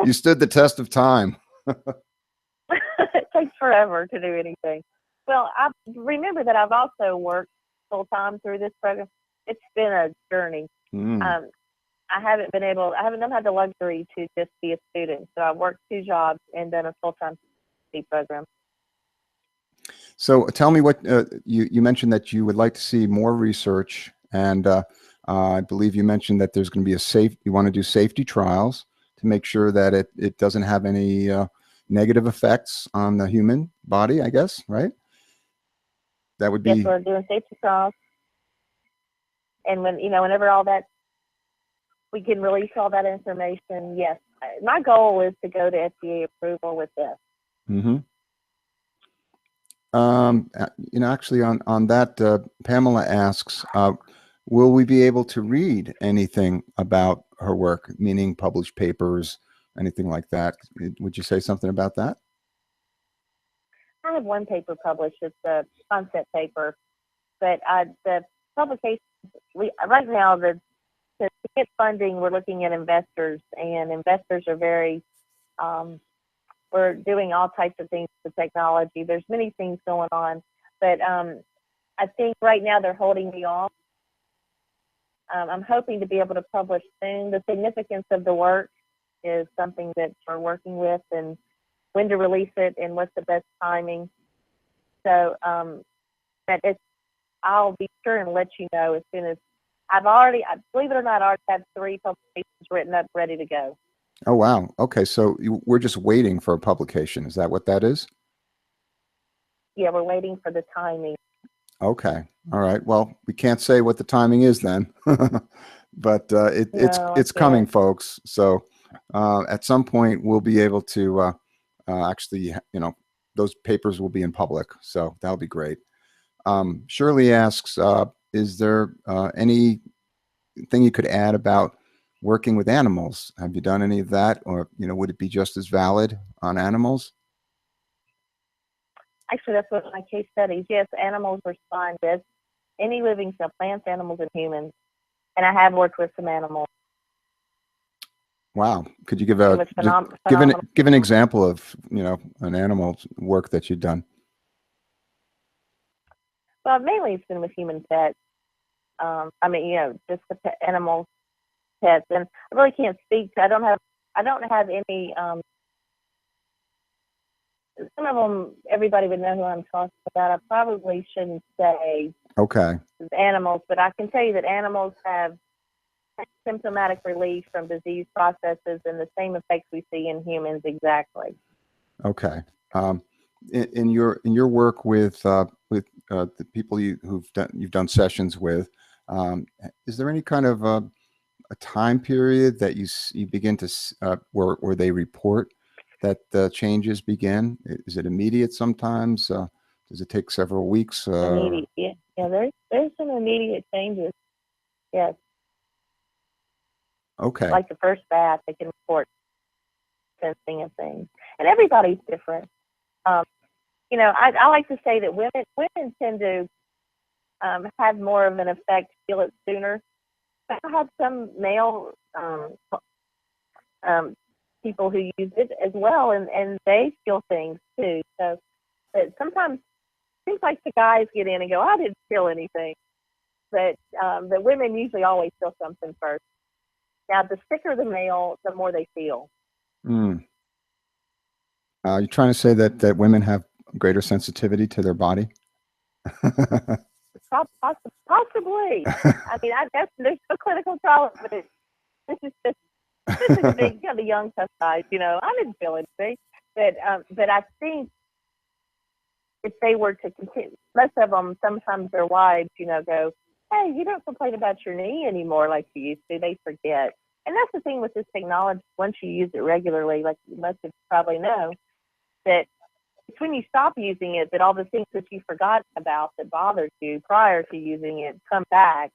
you stood the test of time. it takes forever to do anything. Well, I remember that I've also worked full time through this program. It's been a journey. Mm. Um, I haven't had the luxury to just be a student. So I've worked 2 jobs and done a full time program. So tell me what you mentioned that you would like to see more research, and I believe you mentioned that there's going to be you want to do safety trials to make sure that it doesn't have any negative effects on the human body, I guess, right? That would Yes, be we're doing safety trials, and whenever all that we can release all that information. Yes, my goal is to go to FDA approval with this. mm-hmm. Actually, on that, Pamela asks, will we be able to read anything about her work, meaning published papers, anything like that? Would you say something about that? I have one paper published. It's a concept paper, but the publication right now to get funding, we're looking at investors, and investors are very we're doing all types of things with technology. There's many things going on, but I think right now they're holding me off. I'm hoping to be able to publish soon. The significance of the work is something that we're working with, and when to release it and what's the best timing. So I'll be sure and let you know as soon as believe it or not, I already have 3 publications written up, ready to go. Oh, wow. Okay. So we're just waiting for a publication. Is that what that is? Yeah, we're waiting for the timing. Okay. All right. Well, we can't say what the timing is then, but it's coming, folks. So at some point we'll be able to actually, those papers will be in public. So that'll be great. Shirley asks, is there anything you could add about working with animals? Have you done any of that, or would it be just as valid on animals? Actually, that's what my case studies. Yes, animals respond with any living cell, plants, animals, and humans. And I have worked with some animals. Wow. Could you give give an example of, an animal's work that you've done? Well, mainly it's been with human pets. Just the animals, pets, and I really can't speak to. I don't have any. Some of them, everybody would know who I'm talking about. I probably shouldn't say Okay. animals, but I can tell you that animals have symptomatic relief from disease processes and the same effects we see in humans exactly. Okay. In your work with the people you've done sessions with, is there any kind of a time period that you begin to where they report that the changes begin? Is it immediate sometimes? Does it take several weeks? Immediate, yeah. There's some immediate changes. Yes. Okay. Like the first bath, they can report sensing of things, and everybody's different. I like to say that women tend to have more of an effect, feel it sooner. I have some male people who use it as well, and they feel things too. So sometimes it seems like the guys get in and go, I didn't feel anything. But the women usually always feel something first. Now, the sicker the male, the more they feel. Mm. You're trying to say that women have greater sensitivity to their body? Possibly. I mean, I guess there's no clinical trial, but this is just this is a big, you know, the young tough guys. You know, I didn't feel anything, but I think if they were to continue, most of them, sometimes their wives, you know, go, hey, you don't complain about your knee anymore like you used to. They forget. And that's the thing with this technology. Once you use it regularly, like most of you probably know, that it's when you stop using it that all the things that you forgot about that bothered you prior to using it come back.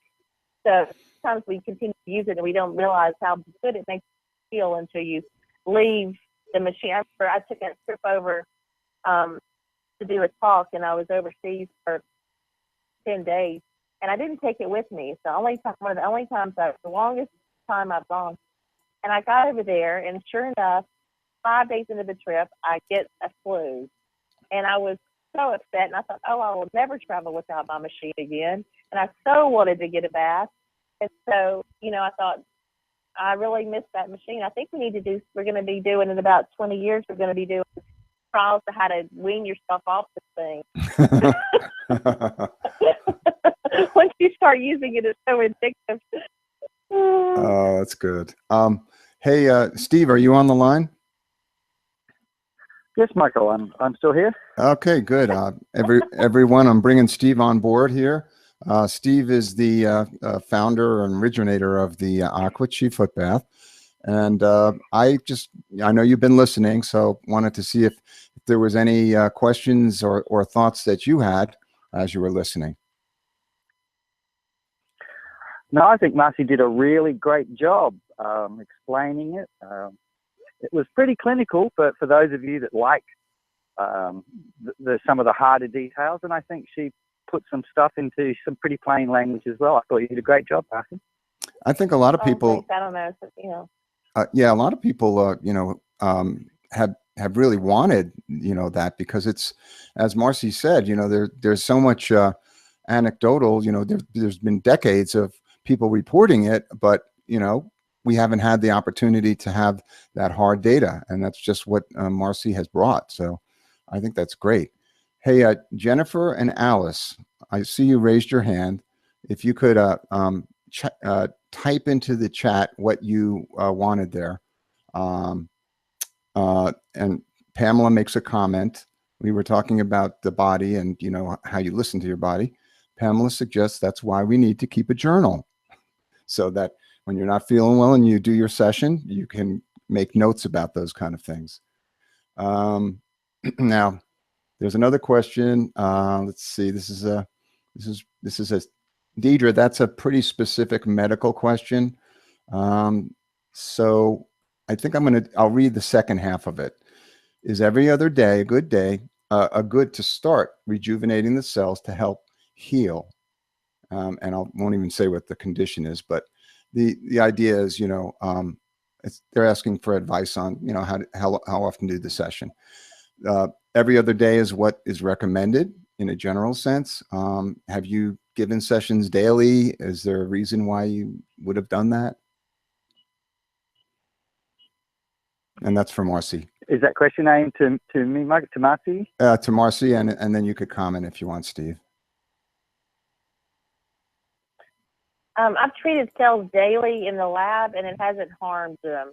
So sometimes we continue to use it and we don't realize how good it makes you feel until you leave the machine. I remember I took a trip over to do a talk, and I was overseas for 10 days, and I didn't take it with me. It's the only time, one of the only times, the longest time I've gone. And I got over there, and sure enough, 5 days into the trip, I get a flu. And I was so upset, and I thought, oh, I will never travel without my machine again. And I so wanted to get a bath. And so, you know, I thought, I really missed that machine. I think we're going to be doing in about 20 years, we're going to be doing trials to how to wean yourself off this thing. Once you start using it, it's so addictive. Oh, that's good. Hey, Steve, are you on the line? Yes, Michael, I'm still here. Okay, good. Everyone, I'm bringing Steve on board here. Steve is the founder and originator of the Aqua foot bath. And I know you've been listening, so wanted to see if there was any questions or thoughts that you had as you were listening. No, I think Marcy did a really great job explaining it. It was pretty clinical, but for those of you that like some of the harder details, and I think she put some stuff into some pretty plain language as well. I thought you did a great job, Marcy. I think a lot of people. I don't know, you know. Yeah, a lot of people, you know, have really wanted, you know, that, because it's, as Marcy said, you know, there's so much anecdotal, you know, there's been decades of people reporting it, but, you know, we haven't had the opportunity to have that hard data, and that's just what Marcy has brought. So I think that's great. Hey, Jennifer and Alice, I see you raised your hand. If you could type into the chat what you wanted there. And Pamela makes a comment. We were talking about the body and, you know, how you listen to your body. Pamela suggests that's why we need to keep a journal, so that when you're not feeling well and you do your session, you can make notes about those kind of things. Now, there's another question. Let's see. This is a Deidre. That's a pretty specific medical question. So I think I'll read the second half of it. Is every other day a good day, a good to start rejuvenating the cells to help heal? And I won't even say what the condition is, but the idea is, you know, they're asking for advice on, you know, how often do the session. Every other day is what is recommended in a general sense. Have you given sessions daily? Is there a reason why you would have done that? And that's for Marcy. Is that question aimed to me, Mike, to Marcy? To Marcy, and then you could comment if you want, Steve. I've treated cells daily in the lab, and it hasn't harmed them.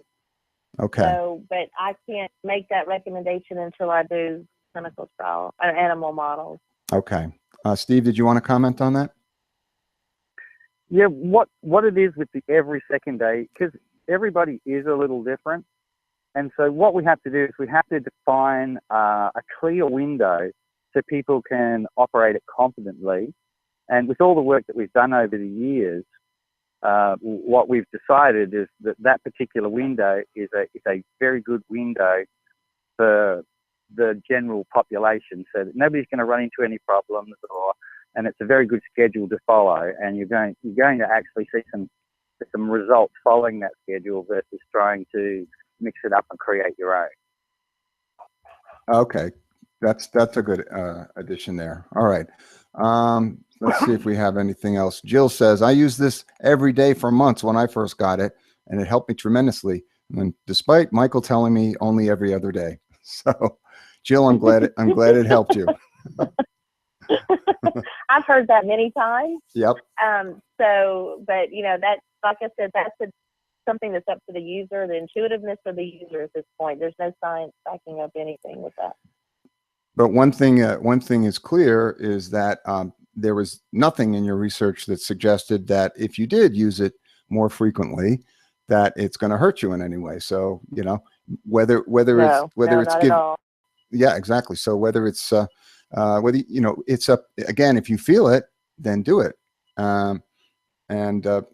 Okay. So, but I can't make that recommendation until I do clinical trial animal models. Okay. Steve, did you want to comment on that? Yeah, what it is with the every second day, because everybody is a little different. And so what we have to do is we have to define a clear window so people can operate it confidently. And with all the work that we've done over the years, what we've decided is that particular window is a very good window for the general population, so that nobody's going to run into any problems, and it's a very good schedule to follow. And you're going to actually see some results following that schedule versus trying to mix it up and create your own. Okay, that's a good addition there. All right. Let's see if we have anything else. Jill says, I used this every day for months when I first got it, and it helped me tremendously. And despite Michael telling me only every other day. So, Jill, I'm glad it helped you. I've heard that many times. Yep. So, but that, like I said, something that's up to the user, the intuitiveness of the user at this point. There's no science backing up anything with that. But one thing is clear is that there was nothing in your research that suggested that if you did use it more frequently, that it's going to hurt you in any way. So whether it's not at all. Yeah, exactly. So whether it's whether it's up again. If you feel it, then do it. Right. And the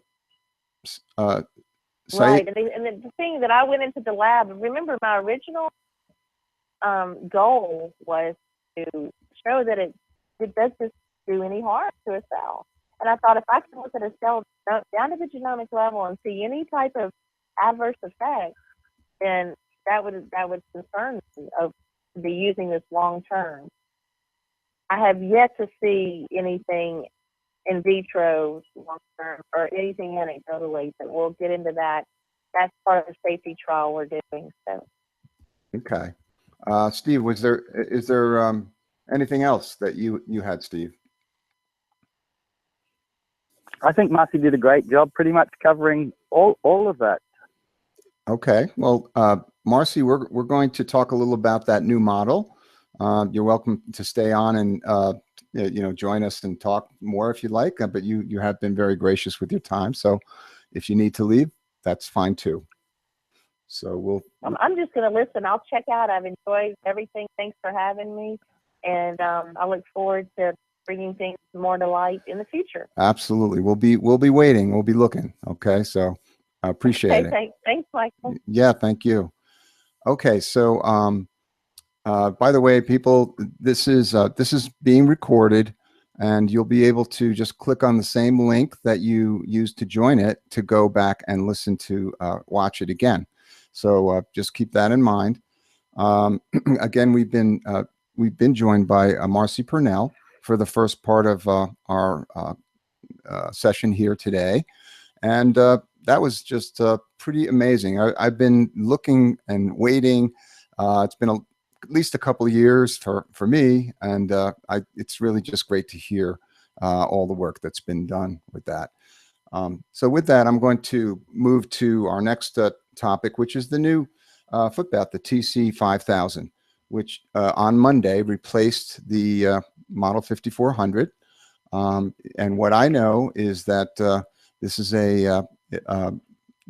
thing that I went into the lab, remember my original goal was to show that it doesn't do any harm to a cell. And I thought if I could look at a cell down to the genomic level and see any type of adverse effect, then that would concern me of be using this long term. I have yet to see anything in vitro long term or anything anecdotally, but we'll get into that. That's part of the safety trial we're doing. So. Okay. Steve, is there anything else that you had, Steve? I think Marcy did a great job pretty much covering all of that. Okay. Well, Marcy, we're going to talk a little about that new model. You're welcome to stay on and join us and talk more if you'd like, but you have been very gracious with your time. So if you need to leave, that's fine too. So I'm just going to listen. I'll check out. I've enjoyed everything. Thanks for having me. And I look forward to bringing things more to light in the future. Absolutely. We'll be waiting. We'll be looking. Okay. So I appreciate it. Thanks, Michael. Yeah. Thank you. Okay. So, by the way, people, this is being recorded, and you'll be able to just click on the same link that you used to join it to go back and listen to watch it again. So just keep that in mind. Again, we've been joined by Marcy Purnell for the first part of our session here today, and that was just pretty amazing. I've been looking and waiting. It's been at least a couple of years for me, and it's really just great to hear all the work that's been done with that. So with that, I'm going to move to our next topic, which is the new foot bath, the TC 5000, which on Monday replaced the Model 5400. And what I know is that this is the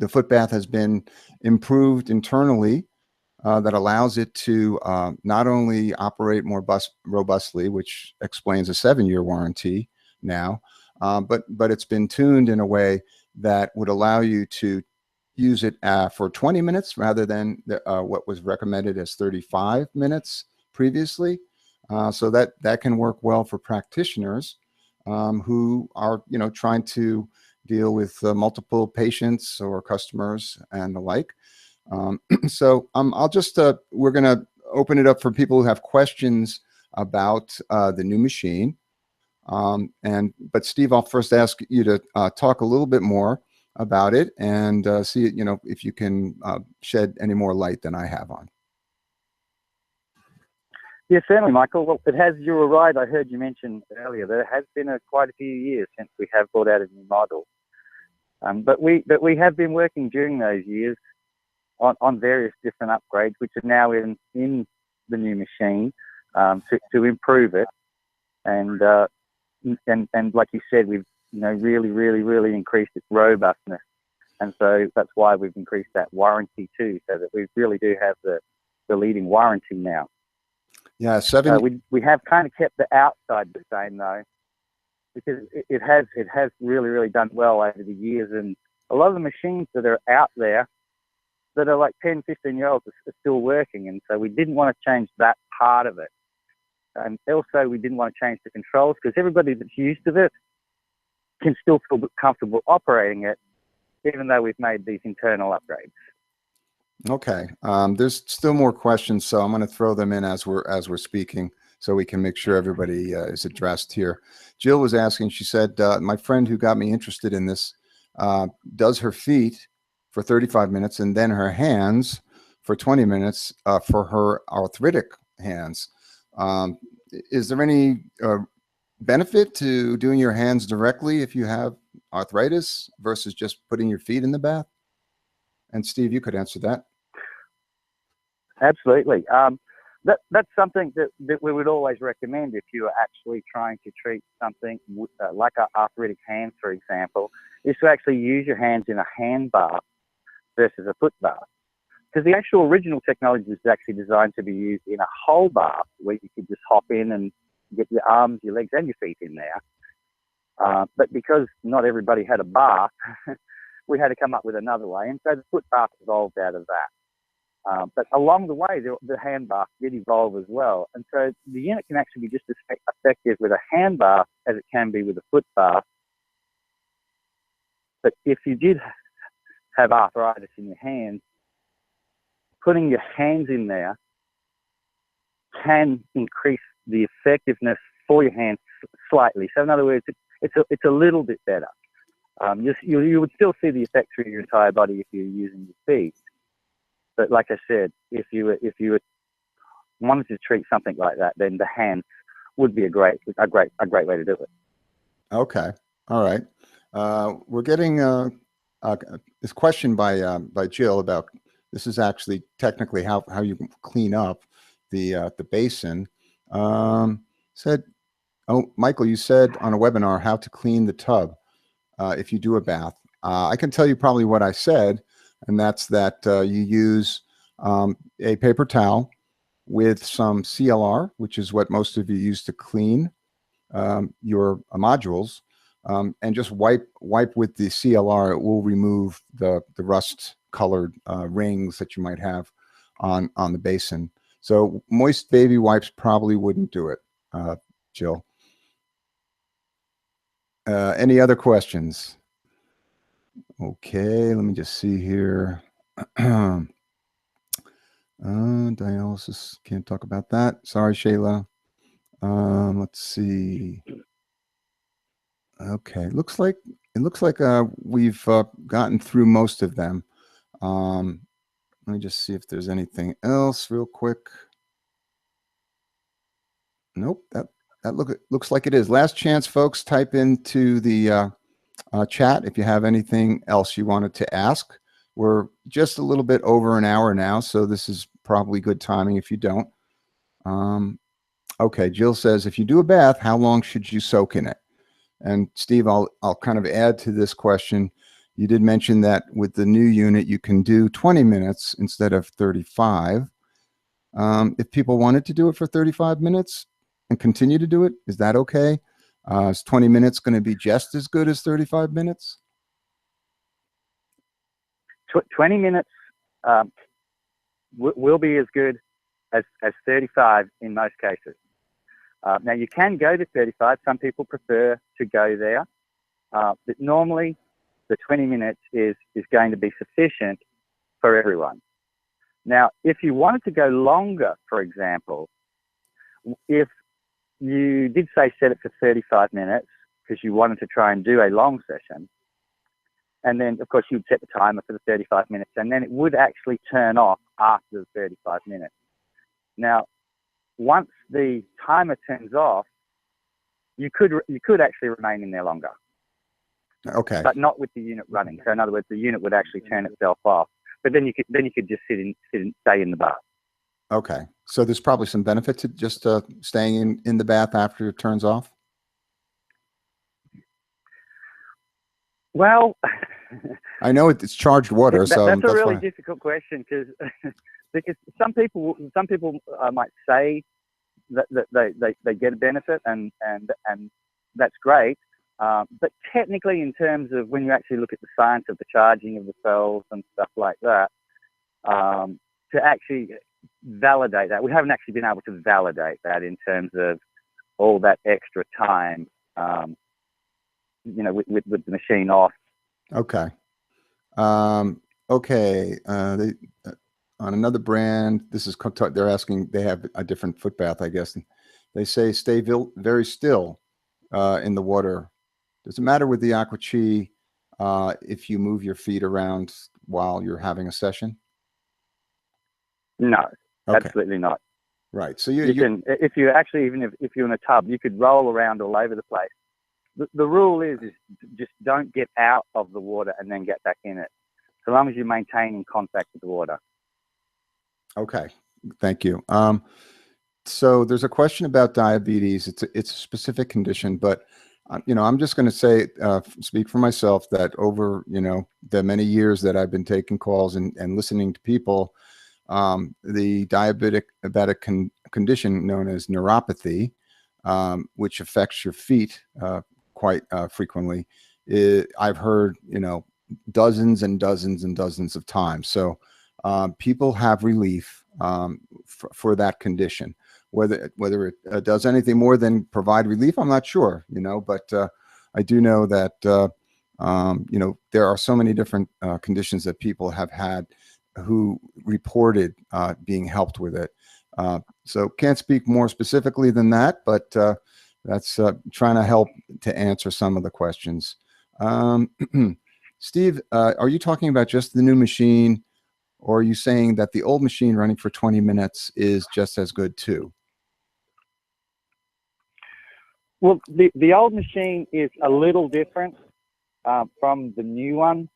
foot bath has been improved internally that allows it to not only operate more robustly, which explains a 7-year warranty now, but it's been tuned in a way that would allow you to use it for 20 minutes rather than what was recommended as 35 minutes previously. So that can work well for practitioners who are trying to deal with multiple patients or customers and the like. So I'll just we're going to open it up for people who have questions about the new machine. But Steve, I'll first ask you to talk a little bit more about it and see if you can shed any more light than I have on. Yeah, certainly, Michael. Well, it has. You were right. I heard you mention earlier that it has been quite a few years since we have brought out a new model. But we have been working during those years on various different upgrades, which are now in the new machine to improve it. And like you said, we've really increased its robustness, and so that's why we've increased that warranty too, so that we really do have the leading warranty now. Yeah, we have kind of kept the outside the same though, because it has really done well over the years, and a lot of the machines that are out there that are like 10, 15-year-olds are still working, and so we didn't want to change that part of it. And also we didn't want to change the controls, because everybody that's used to it can still feel comfortable operating it, even though we've made these internal upgrades. Okay. There's still more questions, so I'm going to throw them in as we're speaking, so we can make sure everybody is addressed here. Jill was asking. She said, "My friend who got me interested in this does her feet for 35 minutes and then her hands for 20 minutes for her arthritic hands. Is there any benefit to doing your hands directly if you have arthritis versus just putting your feet in the bath? And Steve, you could answer that. Absolutely. That's something that we would always recommend if you are actually trying to treat something like arthritic hands, for example, is to actually use your hands in a hand bath versus a foot bath. Because the actual original technology was actually designed to be used in a whole bath where you could just hop in and get your arms, your legs, and your feet in there. But because not everybody had a bath, we had to come up with another way. And so the foot bath evolved out of that. But along the way, the hand bath did evolve as well. And so the unit can actually be just as effective with a hand bath as it can be with a foot bath. But if you did have arthritis in your hands, putting your hands in there can increase the effectiveness for your hands slightly. So in other words, it's a little bit better. You would still see the effect through your entire body if you're using your feet. But like I said, if you wanted to treat something like that, then the hands would be a great way to do it. Okay. All right. We're getting this question by Jill about this is actually technically how you clean up the basin. Said, oh, Michael, you said on a webinar how to clean the tub if you do a bath. I can tell you probably what I said, and that's that you use a paper towel with some CLR, which is what most of you use to clean your modules, and just wipe with the CLR. It will remove the rust colored rings that you might have on the basin. So moist baby wipes probably wouldn't do it, Jill. Any other questions? Okay, let me just see here. Dialysis, can't talk about that. Sorry, Shayla. Let's see. Okay, it looks like we've gotten through most of them. Let me just see if there's anything else real quick. Nope, that looks like it is. Last chance, folks. Type into the chat if you have anything else you wanted to ask. We're just a little bit over an hour now, so this is probably good timing if you don't. Okay, Jill says, if you do a bath, how long should you soak in it? And Steve, I'll kind of add to this question. You did mention that with the new unit, you can do 20 minutes instead of 35. If people wanted to do it for 35 minutes and continue to do it, is that okay? Is 20 minutes going to be just as good as 35 minutes? 20 minutes will be as good as 35 in most cases. Now, you can go to 35. Some people prefer to go there. But normally, the 20 minutes is going to be sufficient for everyone. Now, if you wanted to go longer, for example, if you did say set it for 35 minutes because you wanted to try and do a long session, and then, of course, you'd set the timer for the 35 minutes, and then it would actually turn off after the 35 minutes. Now, once the timer turns off, you could actually remain in there longer. Okay. But not with the unit running. So in other words, the unit would actually turn itself off. But then you could just stay in the bath. Okay. So there's probably some benefit to just staying in the bath after it turns off? Well, I know it's charged water, so that's a really difficult question because some people might say that they get a benefit and that's great, but technically, in terms of when you actually look at the science of the charging of the cells and stuff like that, to actually validate that, we haven't actually been able to validate that in terms of all that extra time. With the machine off. Okay. Okay. On another brand, this is they're asking. They have a different foot bath, I guess. They say stay very still in the water. Does it matter with the Aqua if you move your feet around while you're having a session? No, okay. Absolutely not. Right. So You can, if you actually, even if you're in a tub, you could roll around all over the place. The rule is just don't get out of the water and then get back in it, so long as you're maintaining contact with the water. Okay. Thank you. So there's a question about diabetes. It's a specific condition, but I'm just going to say, speak for myself, that over the many years that I've been taking calls and listening to people, the diabetic condition known as neuropathy, which affects your feet quite frequently, I've heard dozens and dozens and dozens of times. So people have relief for that condition. Whether it does anything more than provide relief, I'm not sure, but I do know that, there are so many different conditions that people have had who reported being helped with it. So can't speak more specifically than that, but that's trying to help to answer some of the questions. Steve, are you talking about just the new machine, or are you saying that the old machine running for 20 minutes is just as good too? Well, the old machine is a little different from the new one,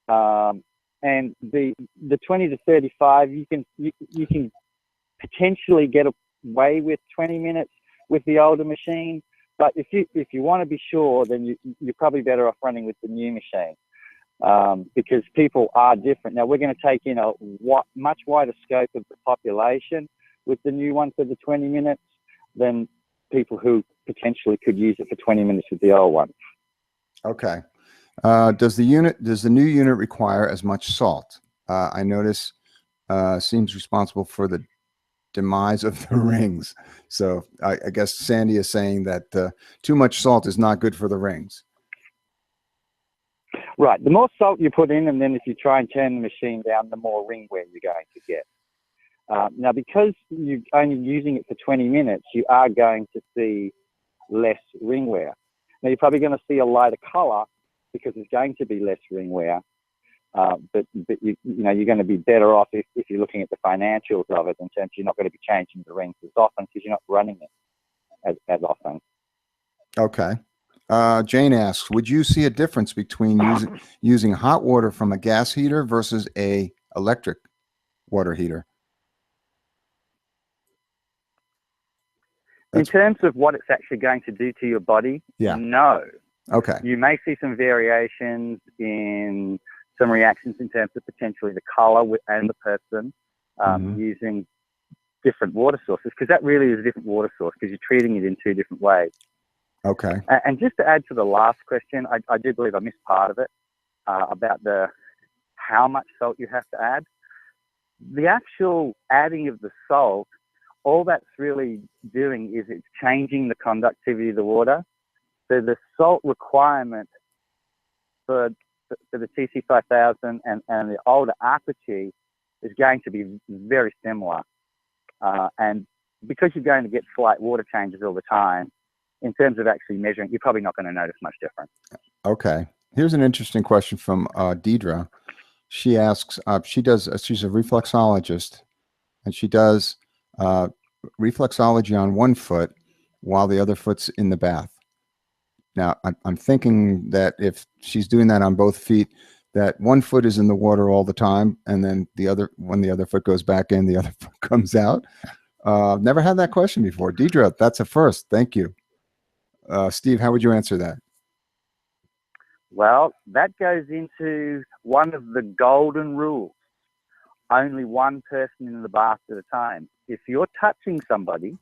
and the 20 to 35, you can potentially get away with 20 minutes with the older machine, but if you want to be sure, then you're probably better off running with the new machine, because people are different. Now we're going to take in a much wider scope of the population with the new one for the 20 minutes than people who potentially could use it for 20 minutes with the old one. Okay. Does the new unit require as much salt? I notice seems responsible for the demise of the rings. So I guess Sandy is saying that too much salt is not good for the rings. Right. The more salt you put in, and then if you try and turn the machine down, the more ring wear you're going to get. Now, because you're only using it for 20 minutes, you are going to see less ring wear. Now, you're probably going to see a lighter color because there's going to be less ring wear. But you're going to be better off if you're looking at the financials of it, in terms you're not going to be changing the rings as often because you're not running it as often. Okay. Jane asks, would you see a difference between using hot water from a gas heater versus a electric water heater? In terms of what it's actually going to do to your body, yeah. No. Okay. You may see some variations in some reactions in terms of potentially the color and the person using different water sources, because that really is a different water source because you're treating it in two different ways. Okay. And just to add to the last question, I do believe I missed part of it about how much salt you have to add. The actual adding of the salt, all that's really doing is it's changing the conductivity of the water. So the salt requirement for the TC5000 and the older Aqua is going to be very similar. And because you're going to get slight water changes all the time, in terms of actually measuring, you're probably not going to notice much difference. Okay. Here's an interesting question from Deidre. She asks, she's a reflexologist, and she does reflexology on one foot while the other foot's in the bath. Now, I'm thinking that if she's doing that on both feet, that one foot is in the water all the time, and then when the other foot goes back in, the other foot comes out. Never had that question before. Deidre, that's a first. Thank you. Steve, how would you answer that? Well, that goes into one of the golden rules. Only one person in the bath at a time. If you're touching somebody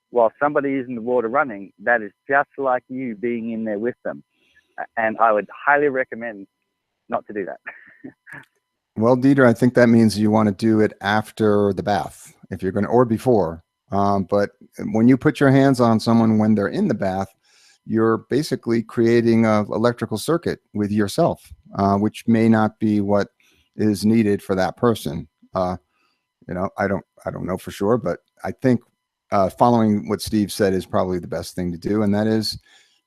while somebody is in the water running, that is just like you being in there with them. And I would highly recommend not to do that. Well, Deidre, I think that means you want to do it after the bath, if you're going to, or before. But when you put your hands on someone when they're in the bath, you're basically creating an electrical circuit with yourself, which may not be what is needed for that person. I don't know for sure, but I think following what Steve said is probably the best thing to do, and that is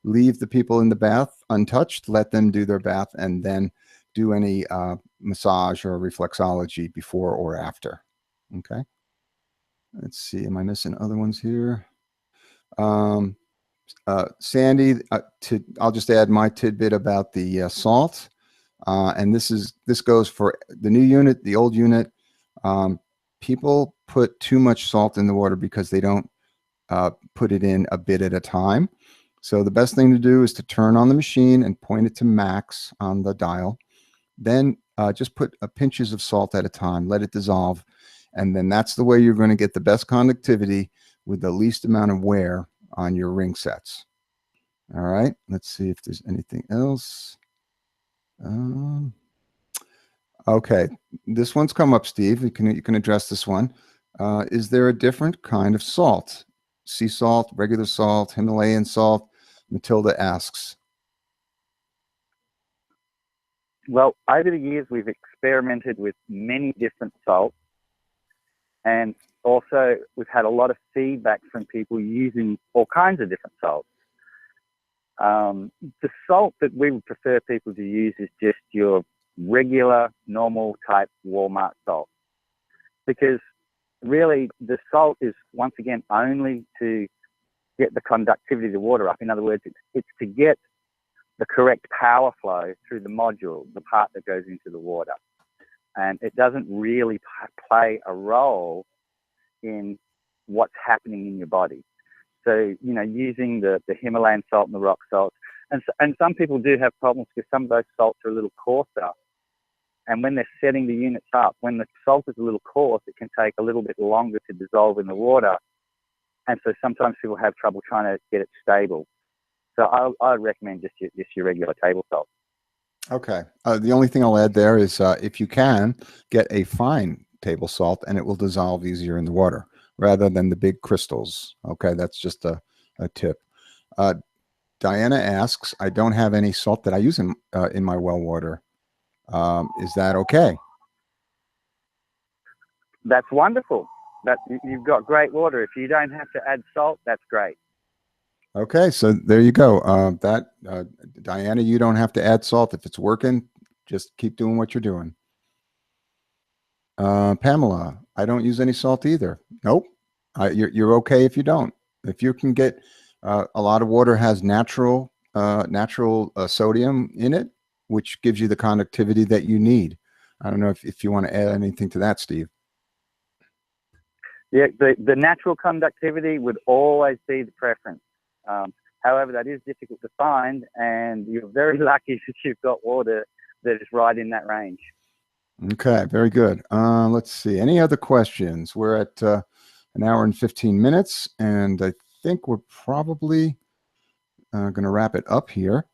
leave the people in the bath untouched, let them do their bath, and then do any massage or reflexology before or after. Okay. Let's see. Am I missing other ones here? Sandy, I'll just add my tidbit about the salt. And this goes for the new unit, the old unit. People put too much salt in the water because they don't put it in a bit at a time. So the best thing to do is to turn on the machine and point it to max on the dial. Then just put pinches of salt at a time, let it dissolve. And then that's the way you're going to get the best conductivity with the least amount of wear on your ring sets. All right, let's see if there's anything else. Okay, this one's come up, Steve. You can address this one. Is there a different kind of salt? Sea salt, regular salt, Himalayan salt? Matilda asks. Well, over the years, we've experimented with many different salts, and also we've had a lot of feedback from people using all kinds of different salts. The salt that we would prefer people to use is just your regular, normal type Walmart salt, because really the salt is, once again, only to get the conductivity of the water up. In other words, it's to get the correct power flow through the module, the part that goes into the water. And it doesn't really play a role in what's happening in your body. So, you know, using the Himalayan salt and the rock salt, and some people do have problems because some of those salts are a little coarser. And when they're setting the units up, when the salt is a little coarse, it can take a little bit longer to dissolve in the water. And so sometimes people have trouble trying to get it stable. So I would recommend just your regular table salt. Okay. The only thing I'll add there is if you can, get a fine table salt and it will dissolve easier in the water rather than the big crystals. Okay, that's just a tip. Diana asks, I don't have any salt that I use in my well water. Is that okay? That's wonderful. That you've got great water. If you don't have to add salt, that's great. Okay, so there you go. Diana, you don't have to add salt. If it's working, just keep doing what you're doing. Pamela, I don't use any salt either. Nope. You're okay if you don't. If you can get a lot of water has natural sodium in it, which gives you the conductivity that you need. I don't know if you want to add anything to that, Steve. Yeah, the natural conductivity would always be the preference. However, that is difficult to find, and you're very lucky that you've got water that is right in that range. Okay, very good. Let's see. Any other questions? We're at an hour and 15 minutes, and I think we're probably going to wrap it up here.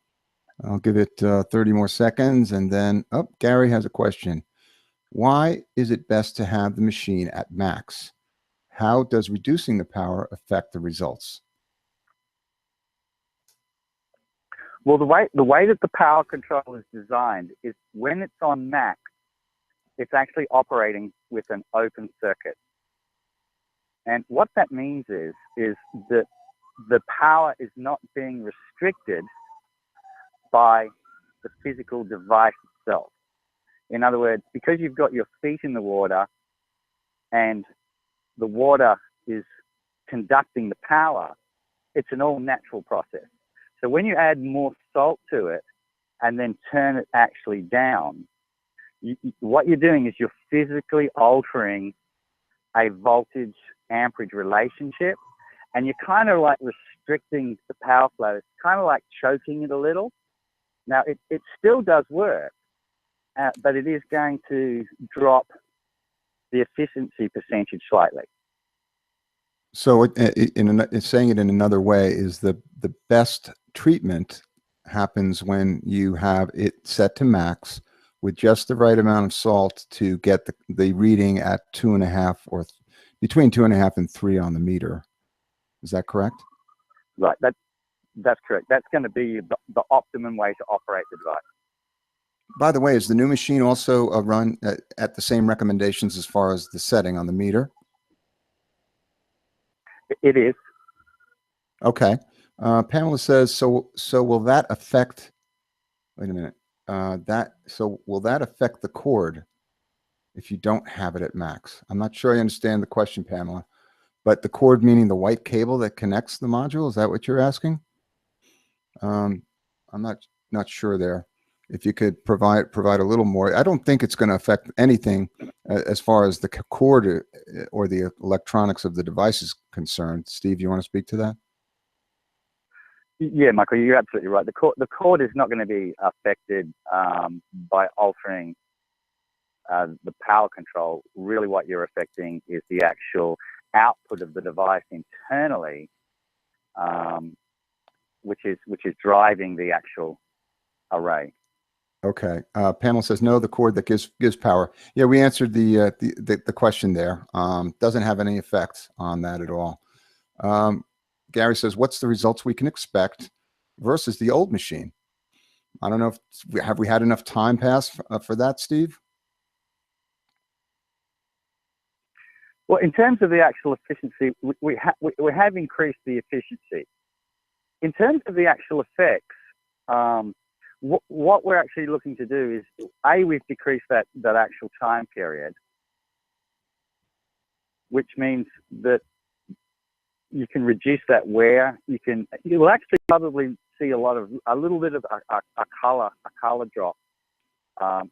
I'll give it 30 more seconds, and then, Gary has a question. Why is it best to have the machine at max? How does reducing the power affect the results? Well, the way that the power control is designed is when it's on max, it's actually operating with an open circuit. And what that means is that the power is not being restricted by the physical device itself. In other words, because you've got your feet in the water and the water is conducting the power, it's an all natural process. So when you add more salt to it and then turn it actually down, what you're doing is you're physically altering a voltage amperage relationship, and you're kind of like restricting the power flow. It's kind of like choking it a little. Now, it still does work, but it is going to drop the efficiency percentage slightly. So it's saying it in another way is the best treatment happens when you have it set to max with just the right amount of salt to get the reading at 2.5 or between 2.5 and 3 on the meter. Is that correct? Right. That's correct. That's going to be the optimum way to operate the device. By the way, is the new machine also run at the same recommendations as far as the setting on the meter? It is. Okay. Pamela says, so will that affect, wait a minute, will that affect the cord if you don't have it at max? I'm not sure I understand the question, Pamela. but the cord meaning the white cable that connects the module. Is that what you're asking? I'm not sure there. If you could provide a little more. I don't think it's going to affect anything as far as the cord or the electronics of the device is concerned. Steve, you want to speak to that? Yeah, Michael, you're absolutely right. The cord is not going to be affected by altering the power control. Really, what you're affecting is the actual output of the device internally, which is driving the actual array. Okay. Panel says no. The cord that gives power. Yeah, we answered the question there. Doesn't have any effect on that at all. Gary says, what's the results we can expect versus the old machine? I don't know if have we had enough time pass for that, Steve? Well, in terms of the actual efficiency, we have increased the efficiency. In terms of the actual effects, what we're actually looking to do is, we've decreased that actual time period, which means that you can reduce that wear. You will actually probably see a little bit of a color drop.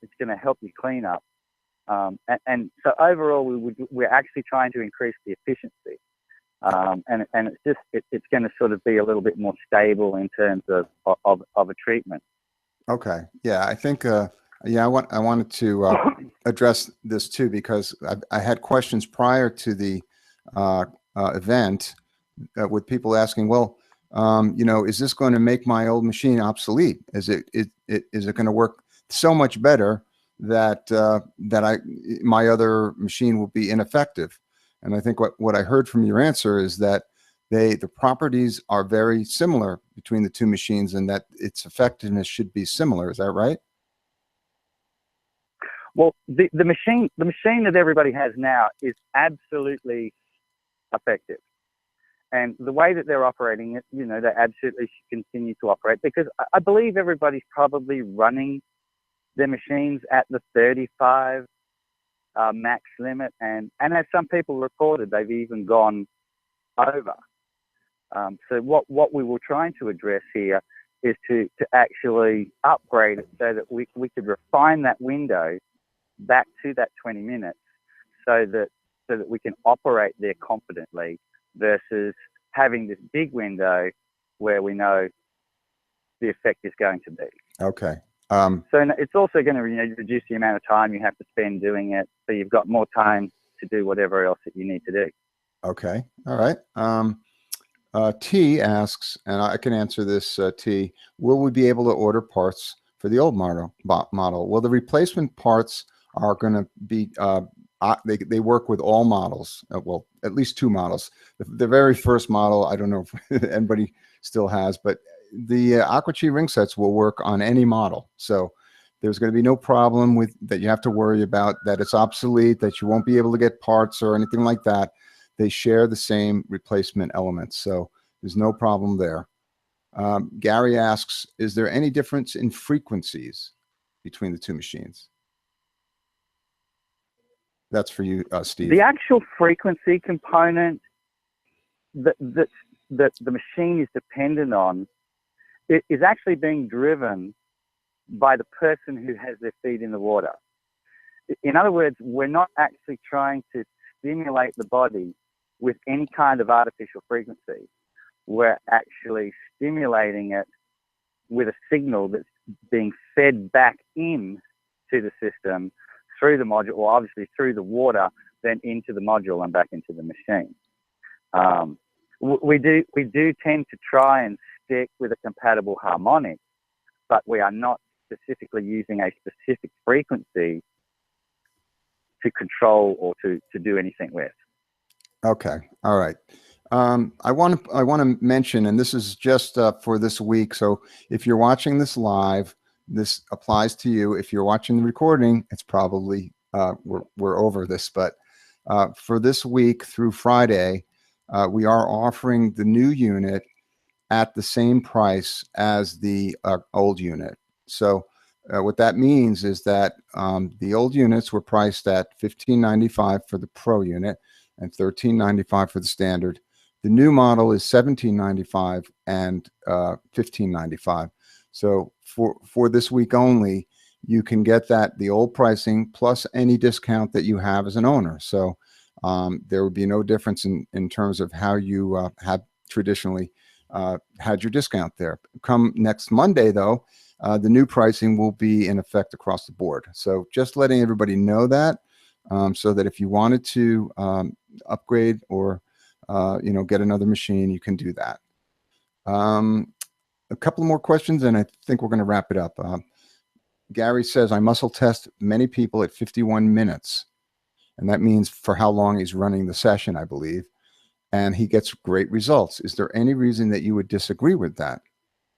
It's going to help you clean up. And so overall, we're actually trying to increase the efficiency, and it's going to sort of be a little bit more stable in terms of a treatment. Okay, yeah, I think I wanted to address this too, because I had questions prior to the event with people asking, well, is this going to make my old machine obsolete? Is it going to work so much better that my other machine will be ineffective? And I think what I heard from your answer is that the properties are very similar between the two machines, and that its effectiveness should be similar. Is that right? Well, the machine that everybody has now is absolutely effective, and the way that they're operating it, they absolutely should continue to operate, because I believe everybody's probably running their machines at the 35 max limit, and as some people reported, they've even gone over. So what we were trying to address here is to actually upgrade it so that we could refine that window back to that 20 minutes, so that we can operate there confidently, versus having this big window where we know the effect is going to be. Okay. So it's also going to reduce the amount of time you have to spend doing it, so you've got more time to do whatever else that you need to do. Okay. All right. T asks, and I can answer this, T, will we be able to order parts for the old model? Well, the replacement parts are going to be, they work with all models, well, at least two models. The very first model, I don't know if anybody still has, but the Aqua ring sets will work on any model. So there's going to be no problem with that you have to worry about, that it's obsolete, that you won't be able to get parts or anything like that. They share the same replacement elements, so there's no problem there. Gary asks, is there any difference in frequencies between the two machines? That's for you, Steve. The actual frequency component that the machine is dependent on is actually being driven by the person who has their feet in the water. In other words, we're not actually trying to stimulate the body with any kind of artificial frequency. We're actually stimulating it with a signal that's being fed back in to the system through the module, or obviously through the water, then into the module and back into the machine. We do tend to try and stick with a compatible harmonic, but we are not specifically using a specific frequency to control or to do anything with. Okay. All right. I want to mention, and this is just for this week. So if you're watching this live, this applies to you. If you're watching the recording, it's probably we're over this. But for this week through Friday, we are offering the new unit at the same price as the old unit. So what that means is that the old units were priced at $15.95 for the Pro unit. and $13.95 for the standard. The new model is $17.95 and $15.95. So for this week only, you can get that, the old pricing plus any discount that you have as an owner. So there would be no difference in terms of how you have traditionally had your discount there. Come next Monday, though, the new pricing will be in effect across the board. So just letting everybody know that, so that if you wanted to upgrade or get another machine, you can do that. A couple more questions, and I think we're going to wrap it up. Gary says, I muscle test many people at 51 minutes. And that means for how long he's running the session, I believe. And he gets great results. Is there any reason that you would disagree with that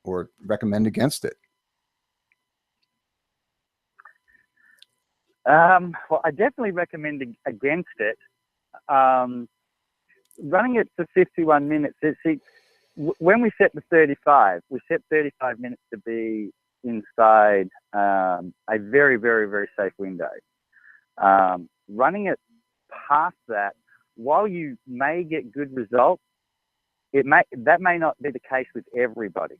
or recommend against it? Well, I definitely recommend against it. Running it for 51 minutes, when we set the 35, we set 35 minutes to be inside a very, very, very safe window. Running it past that, while you may get good results, that may not be the case with everybody.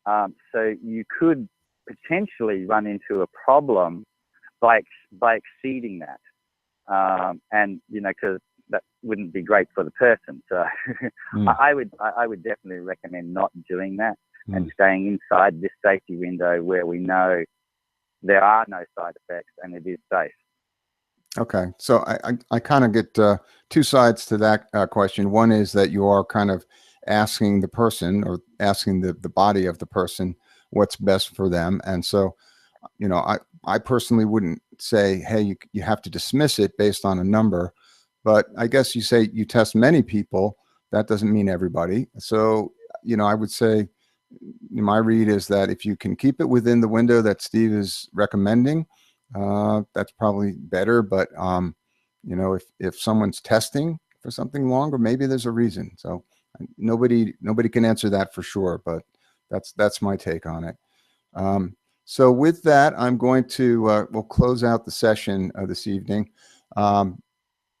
So you could potentially run into a problem by exceeding that, and because that wouldn't be great for the person. So I would definitely recommend not doing that and staying inside this safety window where we know there are no side effects and it is safe. Okay, so I kind of get two sides to that question. One is that you are kind of asking the person or asking the body of the person what's best for them. And so, I personally wouldn't say, hey, you have to dismiss it based on a number. But I guess you say you test many people. That doesn't mean everybody. So, I would say my read is that if you can keep it within the window that Steve is recommending, that's probably better. But if someone's testing for something longer, maybe there's a reason. So nobody can answer that for sure, but that's my take on it. So with that, I'm going to we'll close out the session this evening.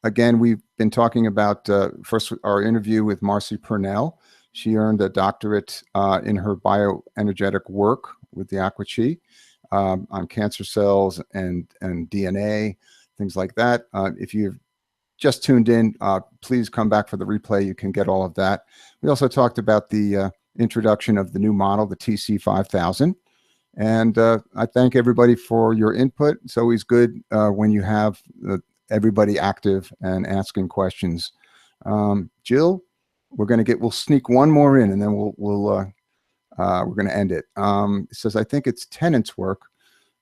Again, we've been talking about first our interview with Marcy Purnell. She earned a doctorate in her bioenergetic work with the Aqua on cancer cells and DNA, things like that. If you've just tuned in, please come back for the replay. You can get all of that. We also talked about the introduction of the new model, the TC 5000. And I thank everybody for your input. It's always good when you have everybody active and asking questions. Jill, we'll sneak one more in, and then we're going to end it. It says, I think it's Tennant's work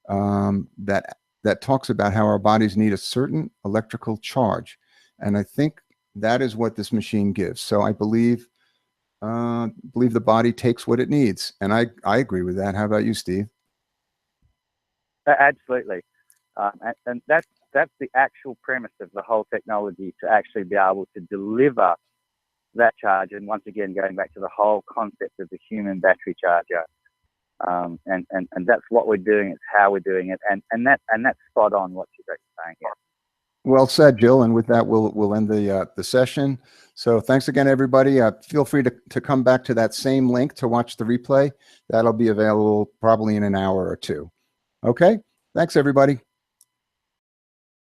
that talks about how our bodies need a certain electrical charge. And I think that is what this machine gives. So I believe the body takes what it needs. And I agree with that. How about you, Steve? Absolutely. And that's the actual premise of the whole technology, to actually be able to deliver that charge. And once again, going back to the whole concept of the human battery charger. And that's what we're doing. It's how we're doing it. And that's spot on what you're saying. Yeah. Well said, Jill. And with that, we'll end the session. So thanks again, everybody. Feel free to come back to that same link to watch the replay. That'll be available probably in an hour or two. Okay. Thanks, everybody.